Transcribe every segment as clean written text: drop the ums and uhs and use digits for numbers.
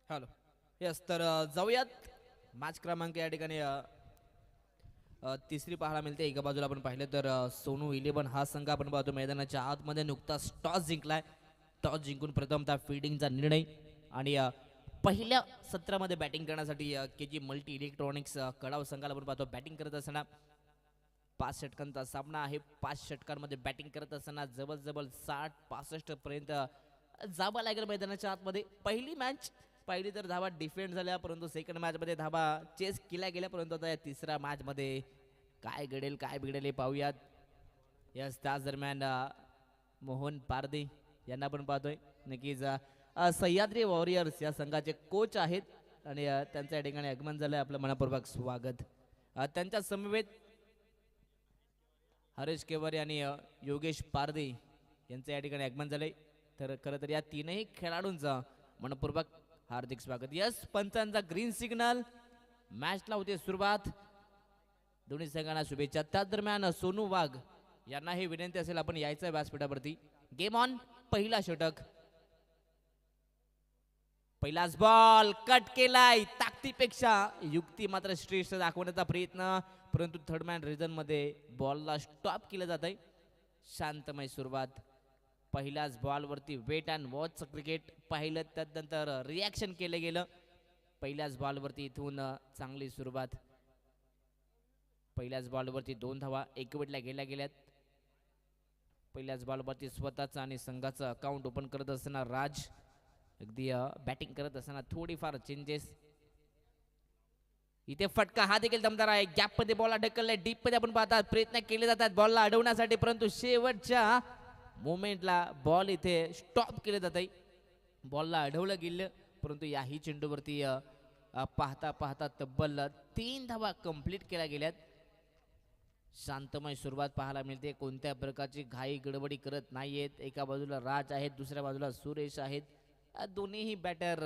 Hello. Yes, तर जाऊयात match क्रमांक या ठिकाणी तिसरी पाहायला मिळते. एका बाजूला आपण पाहिलं तर सोनू 11 हा संघ आपण पाहतो मैदानाच्या आतमध्ये नुकताच टॉस जिंकलाय. टॉस जिंकून प्रथमतः फिल्डिंगचा निर्णय आणि पहिल्या सत्रामध्ये बॅटिंग करण्यासाठी के जी मल्टी इलेक्ट्रॉनिक्स कडाव संघाला आपण पाहतो बॅटिंग करत असताना. 5 षटकांचा सामना आहे. 5 षटकांमध्ये बॅटिंग करत असताना जवळ 60-65 पर्यंत जावं लागेल मैदानाच्या आतमध्ये. पहिली मॅच पहिली तर धावा डिफेंड झाल्या, परंतु सेकंड मॅचमध्ये धावा चेस केल्या गेल्या, परंतु आता या तिसऱ्या मॅचमध्ये काय घडेल काय बिघडेल हे पाहूयात. यस, त्याच दरम्यान मोहन पारदे यांना आपण पाहतोय. नक्कीच सह्याद्री वॉरियर्स या संघाचे कोच आहेत आणि त्यांचं या ठिकाणी आगमन झालंय. आपलं मनपूर्वक स्वागत. त्यांच्या समवेत हरेश केवारी आणि योगेश पारदे यांचं या ठिकाणी आगमन झालंय. तर खरं तर या तीनही खेळाडूंचं मनपूर्वक हार्दिक स्वागत. यस, पंचांचा ग्रीन सिग्नल, मॅचला होते सुरुवात. दोन्ही संघांना शुभेच्छा. त्याच दरम्यान सोनू वाघ यांना ही विनंती असेल आपण यायचं व्यासपीठावरती. Game on. पहिला षटक, पहिलाच बॉल कट केलाय. ताकदीपेक्षा युक्ती मात्र श्रेष्ठ दाखवण्याचा प्रयत्न, परंतु थर्ड मॅन रिझन मध्ये बॉलला स्टॉप केलं जात आहे. शांतमय सुरुवात. पहिल्याच बॉलवरती वेट अँड वॉच क्रिकेट पाहिलं, त्यानंतर रिॲक्शन केलं गेलं. पहिल्याच बॉलवरती इथून चांगली सुरुवात. पहिल्याच बॉलवरती 2 धावा 1 विकेटला गेल्यात. पहिल्याच बॉलवरती स्वतःचा आणि संघाचा अकाउंट ओपन करत असताना राज अगदी बॅटिंग करत असताना थोडीफार चेंजेस. इथे फटका हा देखील दमदार आहे. गॅप मध्ये बॉल ढकललाय. डीप मध्ये आपण पाहतात प्रयत्न केले जातात बॉलला अडवण्यासाठी, परंतु शेवटच्या मोमेंटला बॉल इथे स्टॉप केले जात आहे. बॉलला अडवलं गेलं, परंतु याही चेंडूवरती पाहता पाहता तब्बल 3 धावा कंप्लीट केल्या गेल्यात. शांतमय सुरुवात पाहायला मिळते. कोणत्या प्रकारची घाई गडबडी करत नाहीयेत. एका बाजूला राज आहेत, दुसऱ्या बाजूला सुरेश आहेत. दोन्हीही बॅटर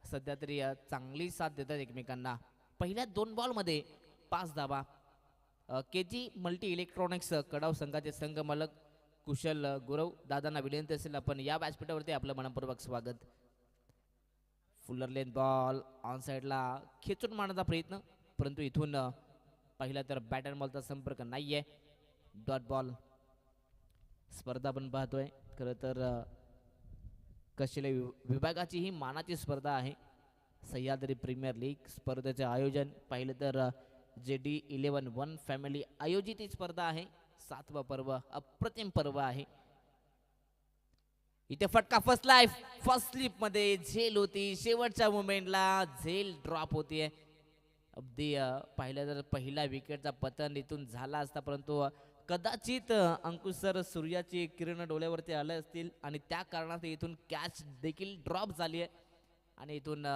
सध्या तरी चांगली साथ देतात एकमेकांना. पहिल्या 2 बॉलमध्ये 5 धावा. के जी मल्टी इलेक्ट्रॉनिक्स कडाव संघाचे संघ मालक कुशल गुरव दादांना विनंती असेल आपण या व्यासपीठावरती आपलं मनपूर्वक स्वागत. फुलर लेन बॉल ऑन साईडला खेचून मारण्याचा प्रयत्न, परंतु इथून पहिला तर बॅटर बॉलचा संपर्क नाहीये. Dot ball. स्पर्धा आपण पाहतोय खरं तर कौशल्य विभागाची ही मानाची स्पर्धा आहे. सह्याद्री प्रीमियर लीग स्पर्धेचे आयोजन पाहिलं तर JD11 वन फॅमिली आयोजित ही स्पर्धा आहे. 7वं पर्व, अप्रतिम पर्व आहे. इथे फटका फसलाय. फर्स्ट स्लिप मध्ये झेल होती. शेवटच्या मोमेंटला झेल ड्रॉप होतीये. अगदी पाहिलं तर पहिला विकेटचा पतन इथून झाला असता, परंतु कदाचित अंकुश सर सूर्याची किरण डोळ्यावरती आले असतील आणि त्या कारणात इथून कॅच देखील ड्रॉप झाली आहे आणि इथून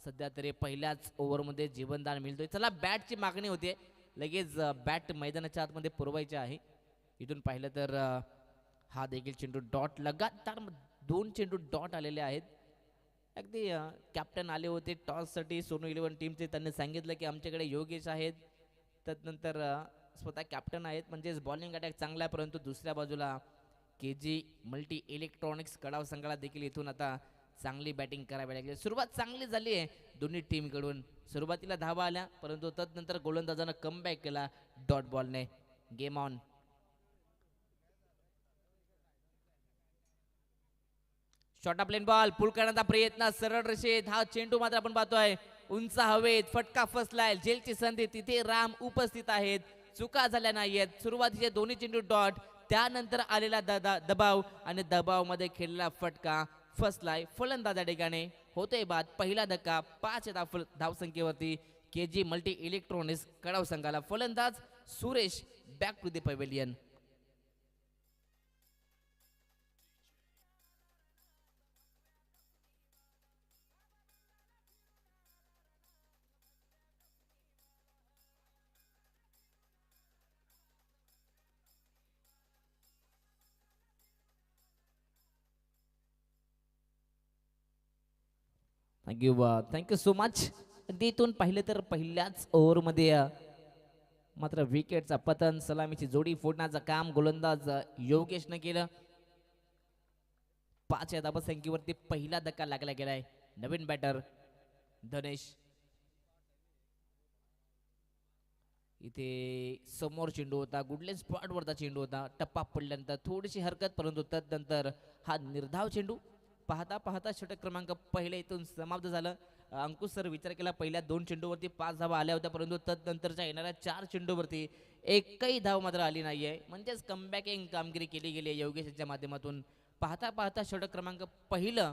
सध्या तरी पहिल्याच ओव्हरमध्ये जीवनदान मिळतोय. चला, बॅटची मागणी होते, लगेच बॅट मैदानाच्या आतमध्ये पुरवायचे आहे. इथून पाहिलं तर हा देखील चेंडू डॉट, लगातार 2 चेंडू डॉट आलेले आहेत. अगदी कॅप्टन आले होते टॉससाठी सोनू 11 टीमचे. त्यांनी सांगितलं की आमच्याकडे योगेश आहेत, त्यानंतर स्वतः कॅप्टन आहेत, म्हणजेच बॉलिंग अटॅक चांगला आहे. परंतु दुसऱ्या बाजूला के जी मल्टी इलेक्ट्रॉनिक्स कडाव संघाला देखील इथून आता चांगली बॅटिंग करावी लागली. सुरुवात चांगली झाली आहे दोन्ही टीमकडून. सुरुवातीला धावा आल्या, परंतु तदनंतर गोलंदाजानं कमबॅक केला डॉट बॉलने. Game on. Short plain ball pull करण्याचा प्रयत्न, सरळ रेषेत हा चेंडू मात्र आपण पाहतोय उंच हवेत. फटका फसलाय. जेलची संधी, तिथे राम उपस्थित आहेत. चुका झाल्या नाहीयेत. सुरुवातीचे दोन्ही चेंडू डॉट, त्यानंतर आलेला दबाव आणि दबावमध्ये खेळलेला फटका फसलाय. फलंदाज या ठिकाणी होतोय बाद. पहिला धक्का 5 धावसंख्येवरती के जी मल्टी इलेक्ट्रॉनिक्स कडाव संघाला. फलंदाज Suresh back to the pavilion. Thank you so much. इथून पाहिलं तर पहिल्याच ओव्हरमध्ये मात्र विकेटचा पतन, सलामीची जोडी फोडण्याचं काम गोलंदाज योगेशनं केलं. 5 या धावसंख्येवरती पहिला धक्का लागला गेलाय. नवीन बॅटर धनेश. इथे समोर चेंडू होता, गुडलेन स्पॉटवरचा चेंडू होता, टप्पा पडल्यानंतर थोडीशी हरकत, परंतु तदनंतर हा निर्धाव चेंडू. पाहता पाहता षटक क्रमांक पहिले इथून समाप्त झालं. अंकुश सर विचार केला पहिल्या 2 चेंडूवरती 5 धावा आल्या होत्या, परंतु तदनंतरच्या येणाऱ्या 4 चेंडूवरती एकही धाव मात्र आली नाहीये. म्हणजेच कमबॅकिंग कामगिरी केली गेली आहे योगेशच्या माध्यमातून. पाहता पाहता षटक क्रमांक पहिलं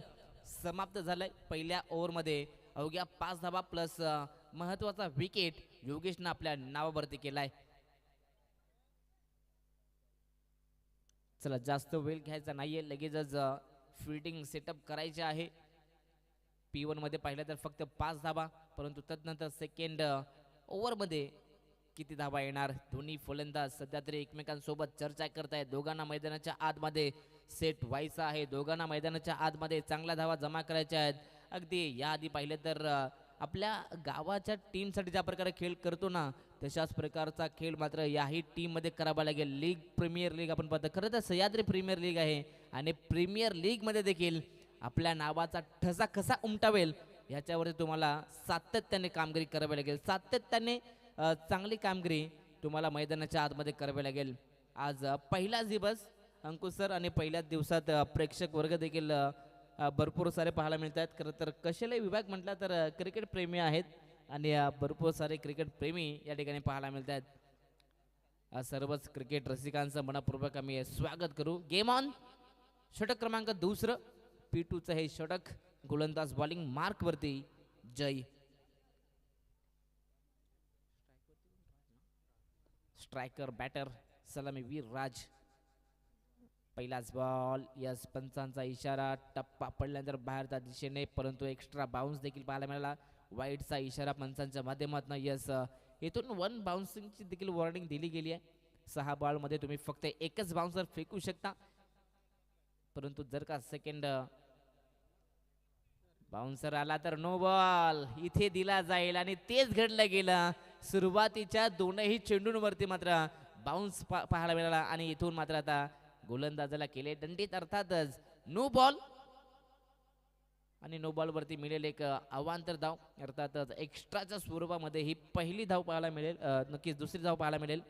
समाप्त झालंय. पहिल्या ओव्हरमध्ये अवघ्या 5 धावा प्लस महत्वाचा विकेट योगेशनं आपल्या नावावरती केलाय. चला जास्त वेळ घ्यायचा नाहीये, लगेचच फील्डिंग सेटअप करायचे आहे. P1 मध्ये पाहिलं तर फक्त 5 धावा, परंतु तदनंतर सेकंड ओव्हरमध्ये किती धावा येणार. दोन्ही फलंदाज सध्या तरी एकमेकांसोबत चर्चा करतायत. दोघांना मैदानाच्या आतमध्ये सेट व्हायचं आहे, दोघांना मैदानाच्या आतमध्ये चांगल्या धावा जमा करायच्या आहेत. अगदी याआधी पाहिलं तर आपल्या गावाच्या टीमसाठी ज्या प्रकारे खेळ करतो ना, तशाच प्रकारचा खेळ मात्र याही टीममध्ये करावा लागेल. लीग प्रीमियर लीग आपण पाहतो, खरं तर सह्याद्री प्रीमियर लीग आहे आणि प्रीमियर लीगमध्ये देखील आपल्या नावाचा ठसा कसा उमटावेल याच्यावरती तुम्हाला सातत्याने कामगिरी करावी लागेल. सातत्याने चांगली कामगिरी तुम्हाला मैदानाच्या आतमध्ये करावी लागेल. आज पहिलाच दिवस अंकुश सर आणि पहिल्याच दिवसात प्रेक्षक वर्ग देखील भरपूर सारे पाहायला मिळत आहेत. खरं तर कशाला विभाग म्हटला तर क्रिकेट प्रेमी आहेत आणि भरपूर सारे क्रिकेट प्रेमी या ठिकाणी पाहायला मिळत आहेत. सर्वच क्रिकेट रसिकांचं मनपूर्वक आम्ही स्वागत करू. Game on. षटक क्रमांक दुसरं P2चं हे षटक. गोलंदाज बॉलिंग मार्क वरती जय. स्ट्रायकर बॅटर सलामीवीर राज. पहिलाच बॉल. यस, पंचांचा इशारा. टप्पा पडल्यानंतर बाहेरच्या दिशेने, परंतु एक्स्ट्रा बाउन्स देखील पाहायला मिळाला. वाईटचा इशारा पंचांच्या माध्यमातून. यस, इथून 1 बाउन्सिंगची देखील वॉर्निंग दिली गेली आहे. 6 बॉलमध्ये तुम्ही फक्त एकच बाउन्सर फेकू शकता, परंतु जर का सेकंड बाउन्सर आला तर नो बॉल इथे दिला जाईल आणि तेच घडलं गेलं. सुरुवातीच्या दोनही चेंडूंवरती मात्र बाउन्स पाहायला मिळाला आणि इथून मात्र आता गोलंदाजाला केले दंडित, अर्थातच नो बॉल. आणि नो बॉल वरती मिळेल एक अवांतर धाव, अर्थातच एक्स्ट्राच्या स्वरूपामध्ये ही पहिली धाव पाहायला मिळेल. नक्कीच दुसरी धाव पाहायला मिळेल,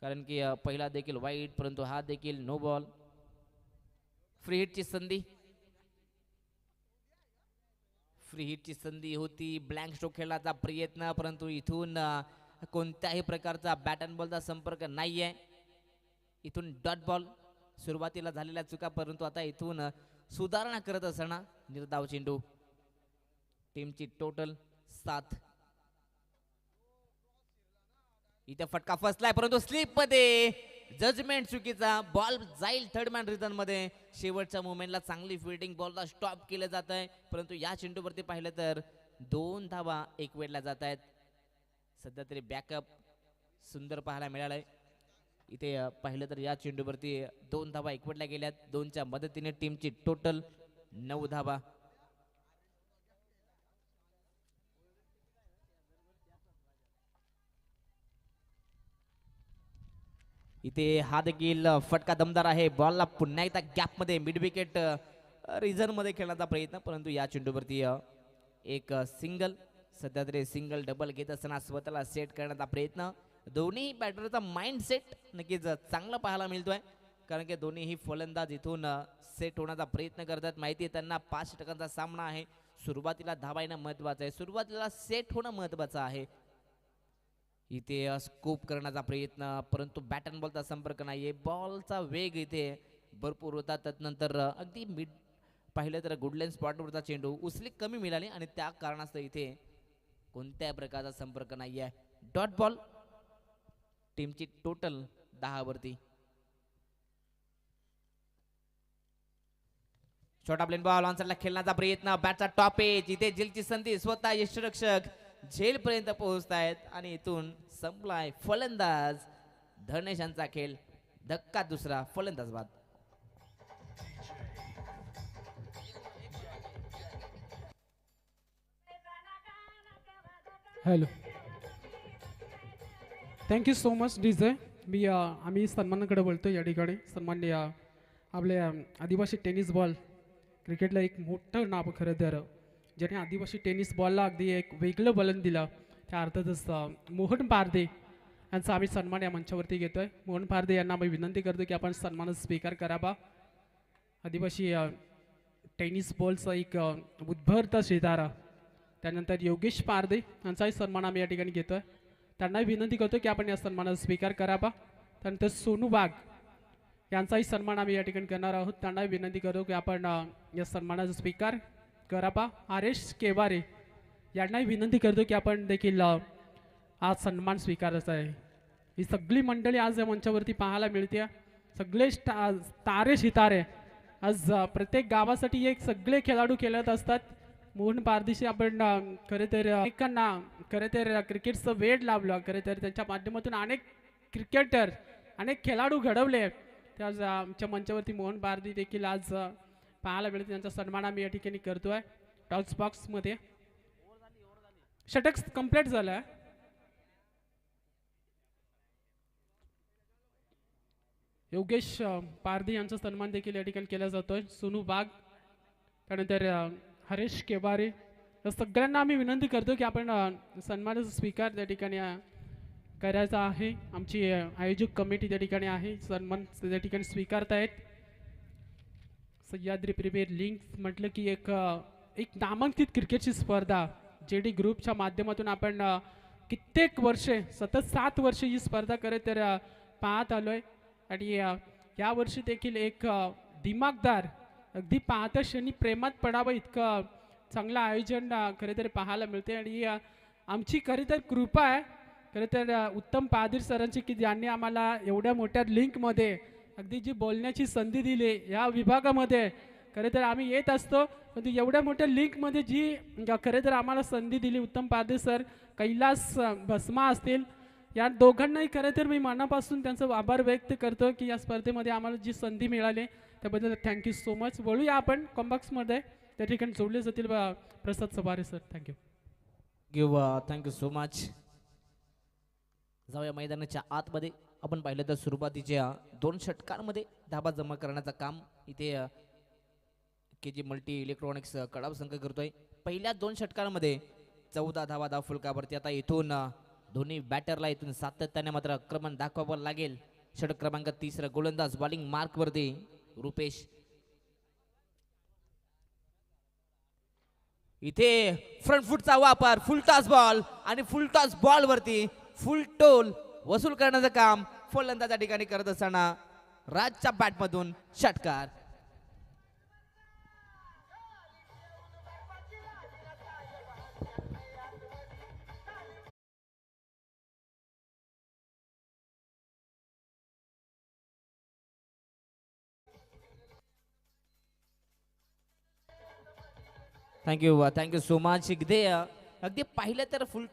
कारण की पहिला देखील वाईट, परंतु हा देखील नो बॉल. फ्री हिटची संधी, फ्री हिटची संधी होती. ब्लँक स्ट्रोक खेळण्याचा प्रयत्न, परंतु इथून कोणत्याही प्रकारचा बॅट अँड बॉलचा संपर्क नाहीये. इथून डॉट बॉल. सुरुवातीला झालेल्या चुका, परंतु आता इथून सुधारणा करत असताना निर्धाव चेंडू. टीमची टोटल 7. इथे फटका फसलाय, परंतु स्लिप मध्ये जजमेंट चुकीचा. बॉल जाईल थर्ड मॅन रिझन मध्ये. शेवटच्या मोमेंटला चांगली फिल्डिंग, बॉलला स्टॉप केलं जात आहे, परंतु या चेंडूवरती पाहिलं तर 2 धावा एक वेळेला जात आहेत. सध्या तरी बॅकअप सुंदर पाहायला मिळालाय. इथे पाहिलं तर या चेंडूवरती 2 धावा एक वेळेला गेल्यात. 2च्या मदतीने टीमची टोटल 9 धावा. इथे हा देखील फटका दमदार आहे. बॉलला पुन्हा एकदा गॅप मध्ये मिड विकेट रिझन मध्ये खेळण्याचा प्रयत्न, परंतु या चेंडूवरती एक सिंगल. सध्या तरी सिंगल डबल घेत असताना स्वतःला सेट करण्याचा प्रयत्न. दोन्ही बॅटरचा माइंड सेट नक्कीच चांगला पाहायला मिळतोय, कारण की दोन्हीही फलंदाज इथून सेट होण्याचा प्रयत्न करतात. माहिती आहे त्यांना 5 षटकांचा सामना आहे. सुरुवातीला धावा येणं महत्वाचं आहे, सुरुवातीला सेट होणं महत्वाचं आहे. इथे स्कूप करण्याचा प्रयत्न, परंतु बॅट अँड बॉलचा संपर्क नाहीये. बॉलचा वेग इथे भरपूर होता. त्यानंतर अगदी मिड पाहिलं तर गुडलेन स्पॉटवरचा चेंडू उचली कमी मिळाली आणि त्या कारणास्तव इथे कोणत्याही प्रकारचा संपर्क नाहीये. Dot ball. टीमची टोटल 10 वरती. छोटा प्लेन बॉल ऑनसाइडला खेळण्याचा प्रयत्न. बॅटचा टॉप एज. इथे झेलची संधी. स्वतः यष्टिरक्षक झेल पर्यंत पोहोचतायत आणि इथून संपलाय फलंदाज धनेश यांचा खेळ. धक्का दुसरा, फलंदाज बाद. Hello, thank you so much DJ. आम्ही सन्मानाकडे बोलतो या ठिकाणी. सन्मान्य आपल्या आदिवासी टेनिस बॉल क्रिकेटला एक मोठं नाव खरं तर ज्याने आदिवासी टेनिस बॉलला अगदी एक वेगळं वलन दिलं. त्या अर्थातच मोहन पारदे यांचा आम्ही सन्मान या मंचावरती घेतोय. मोहन पारदे यांना आम्ही विनंती करतो की आपण सन्मान स्वीकार करावा. आदिवासी टेनिस बॉलचा एक उद्भरता सितारा. त्यानंतर योगेश पारदे यांचाही सन्मान आम्ही या ठिकाणी घेतोय. त्यांनाही विनंती करतो की आपण या सन्मानाचा स्वीकार करावा. त्यानंतर सोनू वाघ यांचाही सन्मान आम्ही या ठिकाणी करणार आहोत. त्यांनाही विनंती करतो की आपण या सन्मानाचा स्वीकार करावा. आरेश केवारे यांनाही विनंती करतो की आपण देखील आज सन्मान स्वीकारायचा आहे. ही सगळी मंडळी आज या मंचावरती पाहायला मिळते. सगळे तारे सितारे आज प्रत्येक गावासाठी एक सगळे खेळाडू खेळत असतात. मोहन पारदेशी आपण खरे तर अनेकांना खरे तर क्रिकेटचं वेड लावलं. खरे तर त्यांच्या माध्यमातून अनेक क्रिकेटर अनेक खेळाडू घडवले. त्या आमच्या मंचावरती मोहन पारदी देखील आज पाहायला मिळते. त्यांचा सन्मान आम्ही या ठिकाणी करतोय. टॉस बॉक्समध्ये षटक कंप्लीट झालं आहे. योगेश पारदी यांचा सन्मान देखील या ठिकाणी केला जातोय. सोनू वाघ त्यानंतर हरेश केवारे या सगळ्यांना आम्ही विनंती करतो की आपण सन्मानाचा स्वीकार त्या ठिकाणी करायचा आहे. आमची आयोजक कमिटी त्या ठिकाणी आहे. सन्मान त्या ठिकाणी स्वीकारतायत. सह्याद्री प्रीमियर लीग म्हटलं की एक नामांकित क्रिकेटची स्पर्धा जे डी ग्रुपच्या माध्यमातून आपण कित्येक वर्षे सतत 7 वर्षे ही स्पर्धा करत तर पाहत आलोय. आणि या वर्षी देखील एक दिमागदार अगदी पाहता क्षणी प्रेमात पडावं इतकं चांगलं आयोजन खरे तर पाहायला मिळते. आणि आमची खरी तर कृपा आहे खरे तर उत्तम पादीर सरांची की ज्यांनी आम्हाला एवढ्या मोठ्या लिंकमध्ये अगदी जी बोलण्याची संधी दिली या विभागामध्ये. खरे तर आम्ही येत असतो पण एवढ्या मोठ्या लिंकमध्ये जी खरे तर आम्हाला संधी दिली उत्तम पादीर सर, कैलास भस्मा असतील, या दोघांनाही खरं तर मी मनापासून त्यांचं आभार व्यक्त करतो की या स्पर्धेमध्ये आम्हाला जी संधी मिळाली त्याबद्दल थँक्यू सो मच. बोलूया आपण कॉम्बॅक्समध्ये त्या ठिकाणी जोडले जातील Prasad Sabare sir. Thank you. Thank you so much. जाऊया मैदानाच्या आतमध्ये. आपण पाहिलं तर सुरुवातीच्या 2 षटकांमध्ये धाबा जमा करण्याचं काम इथे KG मल्टी इलेक्ट्रॉनिक्स कडाव संघ करतोय. पहिल्या 2 षटकांमध्ये 14 धावा फुलकावरती. आता इथून दोन्ही बॅटरला इथून सातत्याने मात्र आक्रमण दाखवावं लागेल. षटक क्रमांक 3 गोलंदाज बॉलिंग मार्क वरती रुपेश. इथे फ्रंट फुटचा वापर, फुल टॉस बॉल आणि फुल टॉस बॉल वरती फुल टोल वसूल करण्याचं काम फलंदाज या ठिकाणी करत असताना राजच्या बॅटमधून षटकार. Thank you so much. अगदी पाहिलं तर फुल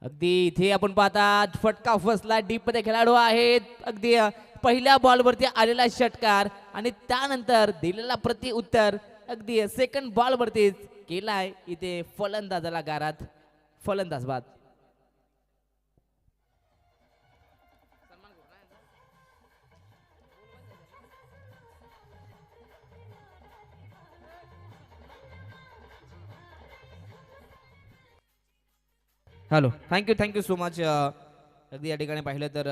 अगदी इथे आपण पाहतात फटका फसला. डीप मध्ये खेळाडू आहेत. अगदी पहिल्या बॉलवरती आलेला षटकार आणि त्यानंतर दिलेला प्रति उत्तर अगदी सेकंड बॉलवरतीच केलाय. इथे फलंदाजाला गारात, फलंदाज बाद. Hello, thank you so much. अगदी या ठिकाणी पाहिलं तर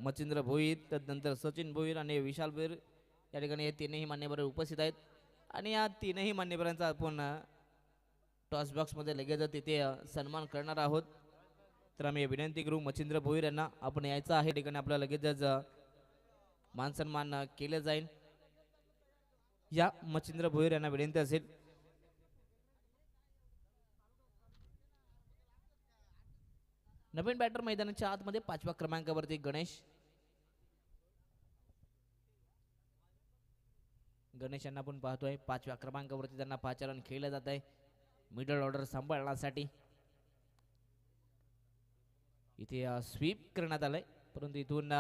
मच्छिंद्र भोईर, त्यानंतर सचिन भोईर आणि विशाल भोईर या ठिकाणी हे तीनही मान्यवर उपस्थित आहेत. आणि या तीनही मान्यवरांचा आपण टॉस बॉक्समध्ये लगेच तिथे सन्मान करणार आहोत. तर आम्ही विनंती करू मच्छिंद्र भोईर यांना आपण यायचं आहे. ठिकाणी आपल्याला लगेचच मान सन्मान केलं जाईल. या मच्छिंद्र भोईर यांना विनंती असेल. नवीन बॅटर मैदानाच्या आतमध्ये 5व्या क्रमांकावरती गणेश यांना आपण पाहतोय. 5व्या क्रमांकावरती त्यांना पाचारण खेळलं जात आहे मिडल ऑर्डर सांभाळण्यासाठी. इथे स्वीप करण्यात आलंय परंतु इथून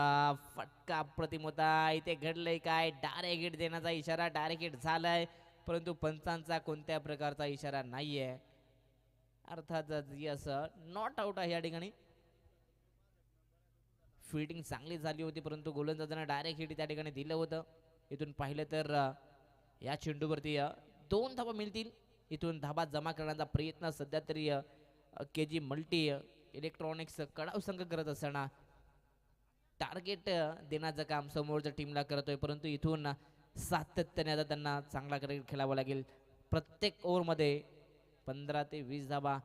फटका प्रतिम होता. इथे घडलंय काय? डायरेक्ट हिट देण्याचा इशारा डायरेक्ट हिट झालाय परंतु पंचांचा कोणत्या प्रकारचा इशारा नाहीये. अर्थात यस नॉट आउट आहे या ठिकाणी. फिल्डिंग चांगली झाली होती, परंतु गोलंदाजांना डायरेक्ट हिट त्या ठिकाणी दिलं होतं. इथून पाहिलं तर या चेंडूवरती 2 धावा मिळतील. इथून धाबा जमा करण्याचा प्रयत्न सध्या तरी के जी मल्टी इलेक्ट्रॉनिक्स कडाव संघ करत असताना टार्गेट देण्याचं काम समोरच्या टीमला करतोय, परंतु इथून सातत्याने आता त्यांना चांगला क्रिकेट खेळावं लागेल. प्रत्येक ओव्हरमध्ये 15 ते 20 धाबा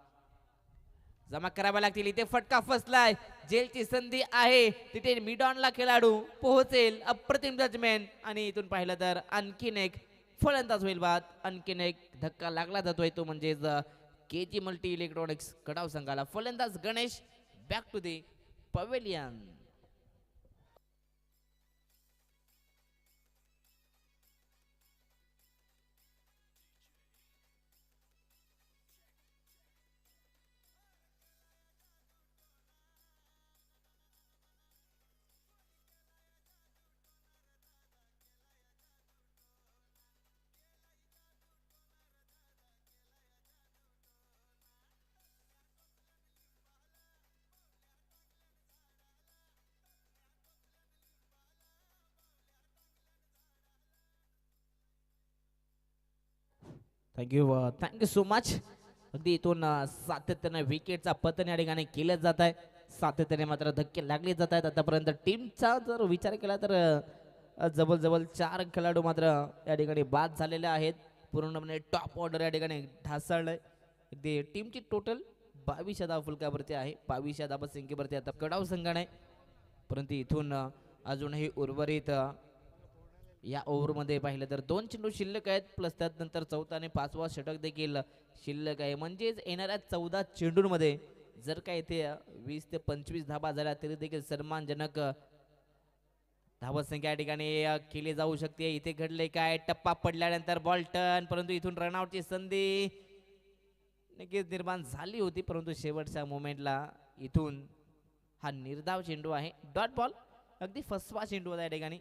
जमा कराव्या लागतील. इथे फटका फसलाय, जेलची संधी आहे, तिथे मिड ऑनला खेळाडू पोहोचेल. अप्रतिम जजमेंट आणि इथून पाहिलं तर आणखीन एक फलंदाज होईल बाद. आणखीन एक धक्का लागला जातोय, तो म्हणजेच के जी मल्टी इलेक्ट्रॉनिक्स कडाव संघाला. फलंदाज Ganesh back to the pavilion. Thank you so much. अगदी इथून सातत्याने विकेटचा पतन या ठिकाणी केलं जात आहे. सातत्याने मात्र धक्के लागले जात आहेत. आतापर्यंत टीमचा जर विचार केला तर जवळ 4 खेळाडू मात्र या ठिकाणी बाद झालेले आहेत. पूर्णपणे टॉप ऑर्डर या ठिकाणी ढासळलंय. अगदी टीमची टोटल 22 धाव फलकावरती आहे. 22 धावा संख्येवरती आता कडाव संघाने, परंतु इथून अजूनही उर्वरित या ओव्हरमध्ये पाहिलं तर 2 चेंडू शिल्लक आहेत, प्लस त्यानंतर चौथा आणि 5वा षटक देखील शिल्लक आहे. म्हणजेच येणाऱ्या 14 चेंडूंमध्ये जर का इथे 20 ते 25 धाबा झाल्या तरी देखील सन्मानजनक धावा संख्या या ठिकाणी केली जाऊ शकते. इथे घडले काय, टप्पा पडल्यानंतर बॉल टर्न, परंतु इथून रनआउटची संधी नक्कीच निर्माण झाली होती, परंतु शेवटच्या मोमेंटला इथून हा निर्धाव चेंडू आहे. डॉट बॉल, अगदी फसवा चेंडू होता या ठिकाणी.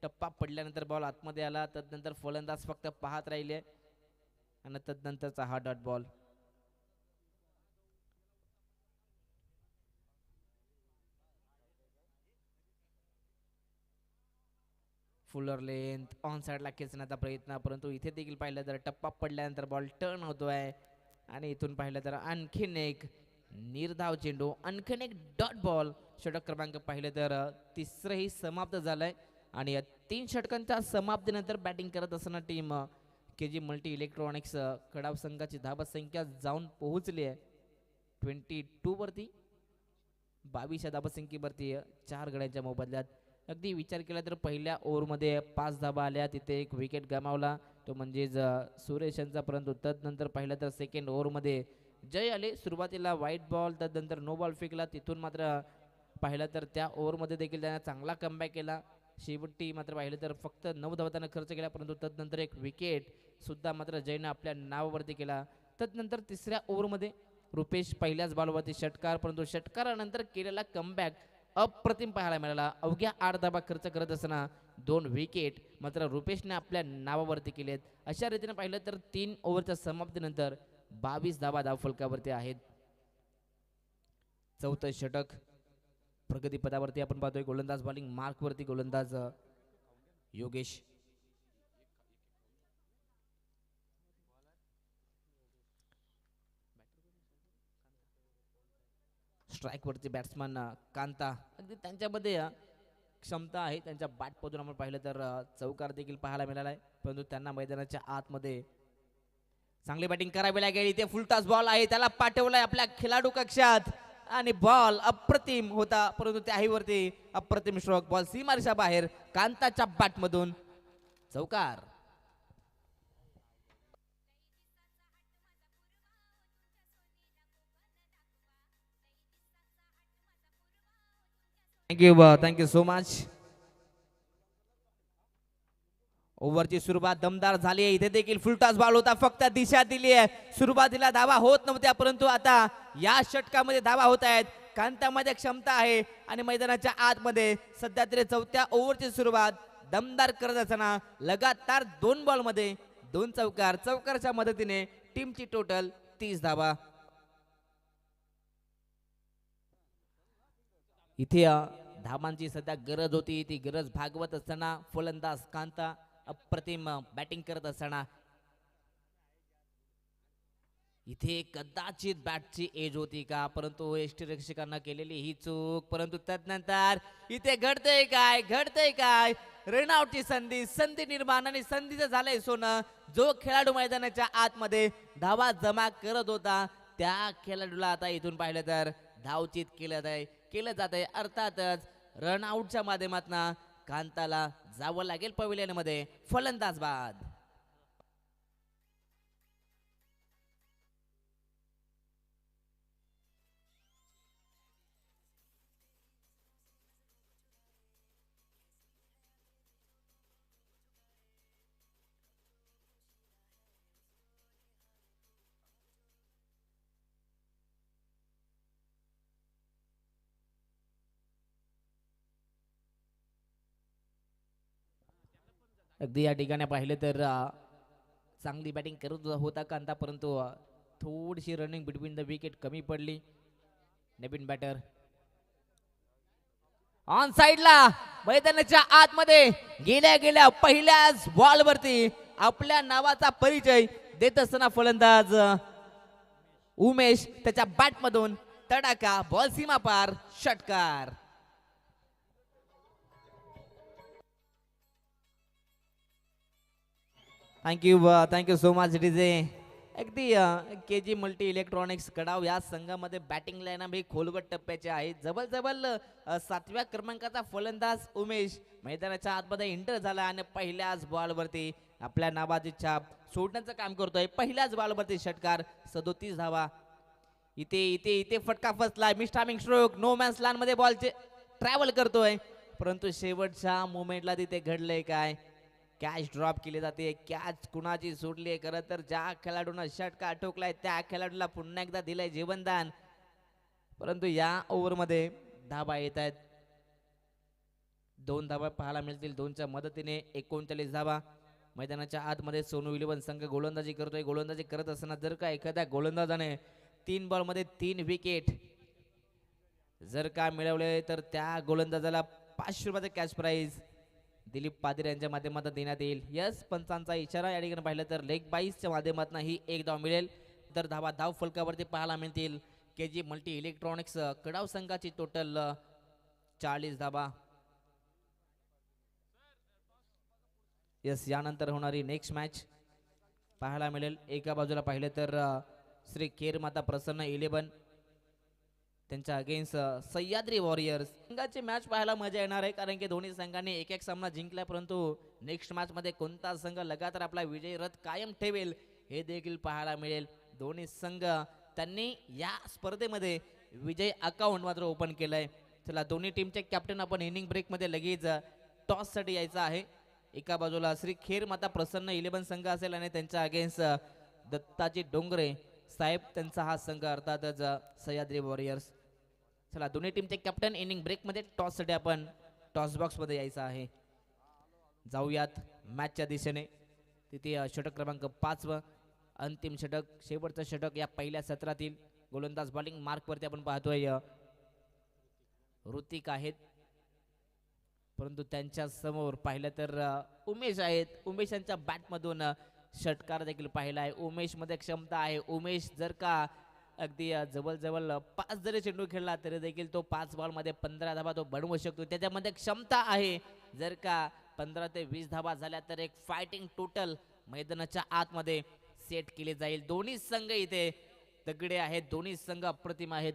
टप्पा पडल्यानंतर बॉल आतमध्ये आला, तदनंतर फलंदाज फक्त पाहत राहिले आणि तदनंतरचा हा dot ball. Fuller length on साइडला खेचण्याचा प्रयत्न, परंतु इथे देखील पाहिलं तर टप्पा पडल्यानंतर बॉल टर्न होतोय आणि इथून पाहिलं तर आणखीन एक निर्धाव चेंडू, आणखीन एक डॉट बॉल. षटक क्रमांक पाहिलं तर तिसरंही समाप्त झालंय आणि या 3 षटकांच्या समाप्तीनंतर बॅटिंग करत असताना टीम के जी मल्टी इलेक्ट्रॉनिक्स कडाव संघाची धावा संख्या जाऊन पोहोचली आहे 22 वरती. 22 धावा संख्येवरती 4 गड्यांच्या मोबदल्यात. अगदी विचार केला तर पहिल्या ओव्हरमध्ये 5 धाबा आल्या, तिथे एक विकेट गमावला, तो म्हणजेच सुरेश यांचा, परंतु तदनंतर पाहिलं तर सेकंड ओव्हरमध्ये जय आले. सुरुवातीला व्हाईट बॉल, तदनंतर नो बॉल फेकला, तिथून मात्र पाहिलं तर त्या ओव्हरमध्ये देखील त्याने चांगला कमबॅक केला. शेवटी मात्र पाहिलं तर फक्त 9 धावा त्यानं खर्च केला, परंतु तदनंतर एक विकेट सुद्धा मात्र जयनं आपल्या नावावरती केला. तदनंतर तिसऱ्या ओव्हरमध्ये रुपेश पहिल्याच बॉलवरती षटकार, परंतु षटकारानंतर केलेला कमबॅक अप्रतिम पाहायला मिळाला. अवघ्या 8 धावा खर्च करत असताना 2 विकेट मात्र रुपेशने आपल्या नावावरती केलेत. अशा रीतीने पाहिलं तर 3 ओव्हरच्या समाप्तीनंतर 22 धावा धावफलकावरती आहेत. चौथं षटक प्रगतीपदावरती आपण पाहतोय. गोलंदाज बॉलिंग मार्कवरती गोलंदाज योगेश. स्ट्राईकवरती बॅट्समन कांता. अगदी त्यांच्यामध्ये क्षमता आहे, त्यांच्या बॅटमधून आपण पाहिलं तर चौकार देखील पाहायला मिळाला आहे, परंतु त्यांना मैदानाच्या आतमध्ये चांगली बॅटिंग करावी लागेल. इथे फुलटॉस बॉल आहे, त्याला पाठवलाय आपल्या खेळाडू कक्षात आणि बॉल अप्रतिम होता, परंतु त्याही वरती अप्रतिम स्ट्रोक. बॉल सीमारेषा बाहेर, कांताच्या बॅटमधून चौकार. Thank you so much. ओव्हरची सुरुवात दमदार झाली आहे. इथे देखील फुलटॉस बॉल होता, फक्त दिशा दिली आहे. सुरुवातीला धावा होत नव्हत्या, परंतु आता या षटकामध्ये धावा होत आहेत. कांतामध्ये क्षमता आहे आणि मैदानाच्या आतमध्ये सध्या तरी चौथ्या ओव्हरची सुरुवात दमदार करत असताना लगातार 2 बॉलमध्ये 2 चौकार. चौकारच्या मदतीने टीमची टोटल 30 धावा. इथे धावांची सध्या गरज होती, ती गरज भागवत असताना फलंदाज कांता अप्रतिम बॅटिंग करत असताना इथे कदाचित बॅटची एज होती का, परंतु यष्टीरक्षकांना केलेली ही चूक. परंतु तदनंतर इथे घडतंय काय रनआउटची संधी निर्माण आणि संधीचं झालंय सोनं. जो खेळाडू मैदानाच्या आतमध्ये धावा जमा करत होता त्या खेळाडूला आता इथून पाहिलं तर धावचित केलं जात आहे. अर्थातच रनआउटच्या माध्यमातून कांताला जावं लागेल पवेलियन मध्ये. फलंदाज बाद. अगदी या ठिकाणी पाहिलं तर चांगली बॅटिंग करत होता कांता, परंतु थोडीशी रनिंग बिटवीन द विकेट कमी पडली. नवीन बॅटर ऑन साइडला मैदानाच्या आतमध्ये गेल्या पहिल्याच बॉल वरती आपल्या नावाचा परिचय देत असताना फलंदाज उमेश त्याच्या बॅट मधून तडाखा, बॉल सीमा पार, षटकार. Thank you so much DJ. अगदी KG मल्टी इलेक्ट्रॉनिक्स कडाव या संघामध्ये बॅटिंग लाईनअप ही खोलगट टप्प्याचे आहे. जबल 7व्या क्रमांकाचा फलंदाज उमेश मैदानाच्या आतमध्ये एंटर झाला आणि पहिल्याच बॉलवरती आपल्या नावाची छाप सोडण्याचं काम करतोय. पहिल्याच बॉलवरती षटकार, 37 धावा. इथे फटका फसला, मिस्टामिंग स्ट्रोक, नो मॅन्स लँड मध्ये बॉल ट्रॅव्हल करतोय, परंतु शेवटच्या मोमेंटला तिथे घडलंय काय, कॅच ड्रॉप केली जाते. कॅच कुणाची सुटली आहे? खरं तर ज्या खेळाडूंना षटकार ठोकलाय त्या खेळाडूला पुन्हा एकदा दिलंय जीवनदान, परंतु या ओव्हरमध्ये धाबा येत आहेत. 2 धाबा पाहायला मिळतील. 2च्या मदतीने 39 धाबा. मैदानाच्या आतमध्ये सोनू इलेव्हन संघ गोलंदाजी करतोय. गोलंदाजी करत असताना जर का एखाद्या गोलंदाजाने 3 बॉलमध्ये 3 विकेट जर का मिळवले तर त्या गोलंदाजाला 500 रुपयाचं कॅश प्राइज दिलीप पाटील यांच्या माध्यमातून देण्यात येईल. यस पंचांचा इशारा या ठिकाणी पाहिलं तर लेग बाईसच्या माध्यमातून ही एक धाव मिळेल. तर धाव फलकावरती पाहायला मिळतील. KG मल्टी इलेक्ट्रॉनिक्स कडाव संघाची टोटल 40 धावा. यस यानंतर होणारी नेक्स्ट मॅच पाहायला मिळेल. एका बाजूला पाहिलं तर श्री खेर माता प्रसन्न 11 त्यांच्या अगेन्स्ट सह्याद्री वॉरियर्स संघाची मॅच पाहायला मजा येणार आहे, कारण की दोन्ही संघांनी एक सामना जिंकला, परंतु नेक्स्ट मॅच मध्ये कोणता संघ लगातार आपला विजयी रथ कायम ठेवेल हे देखील पाहायला मिळेल. दोन्ही संघ त्यांनी या स्पर्धेमध्ये विजय अकाउंट मात्र ओपन केलंय. चला दोन्ही टीमचे कॅप्टन आपण इनिंग ब्रेक मध्ये लगेच टॉस साठी यायचं आहे. एका बाजूला श्री खेर माता प्रसन्न 11 संघ असेल आणि त्यांच्या अगेन्स्ट दत्ताजी डोंगरे साहेब त्यांचा हा संघ अर्थातच सह्याद्री वॉरियर्स. चला दोन्ही टीमचे कॅप्टन इनिंग ब्रेक मध्ये टॉस साठी आपण टॉस बॉक्स मध्ये यायचं आहे. जाऊयात मॅचच्या दिशेने. तिथे षटक क्रमांक 5 अंतिम षटक, शेवटचं षटक या पहिल्या सत्रातील. गोलंदाज बॉलिंग मार्क वरती आपण पाहतोय ऋतिक आहेत, परंतु त्यांच्या समोर पाहिलं तर उमेश आहेत. उमेश यांच्या बॅट मधून षटकार देखील पाहिला आहे. उमेश मध्ये क्षमता आहे. उमेश जर का अगदी जवळ 5 जरी चेंडू खेळला तरी देखील तो 5 बॉल मध्ये 15 धावा तो बनवू शकतो. त्याच्यामध्ये क्षमता आहे. जर का 15 ते 20 धावा झाल्या तर एक फायटिंग टोटल मैदानाच्या आतमध्ये सेट केली जाईल. दोन्ही संघ इथे तगडे आहेत. दोन्ही संघ अप्रतिम आहेत.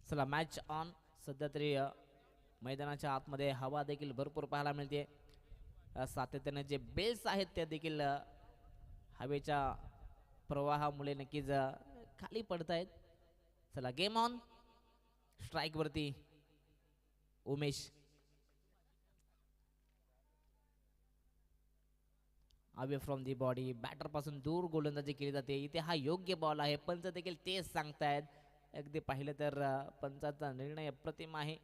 चला मॅच ऑन. सध्या तरी मैदानाच्या आतमध्ये हवा देखील भरपूर पाहायला मिळते. सातत्याने जे बेल्स आहेत त्या देखील हवेच्या प्रवाहामुळे नक्कीच खाली पडत आहेत. चला गेम ऑन. स्ट्राइक वरती Umesh. Away from the body, batter पासून दूर गोलंदाजी केली जाते. इथे हा योग्य बॉल आहे. पंच देखील तेच सांगतायत. अगदी पाहिलं तर पंचाचा निर्णय अप्रतिम आहे.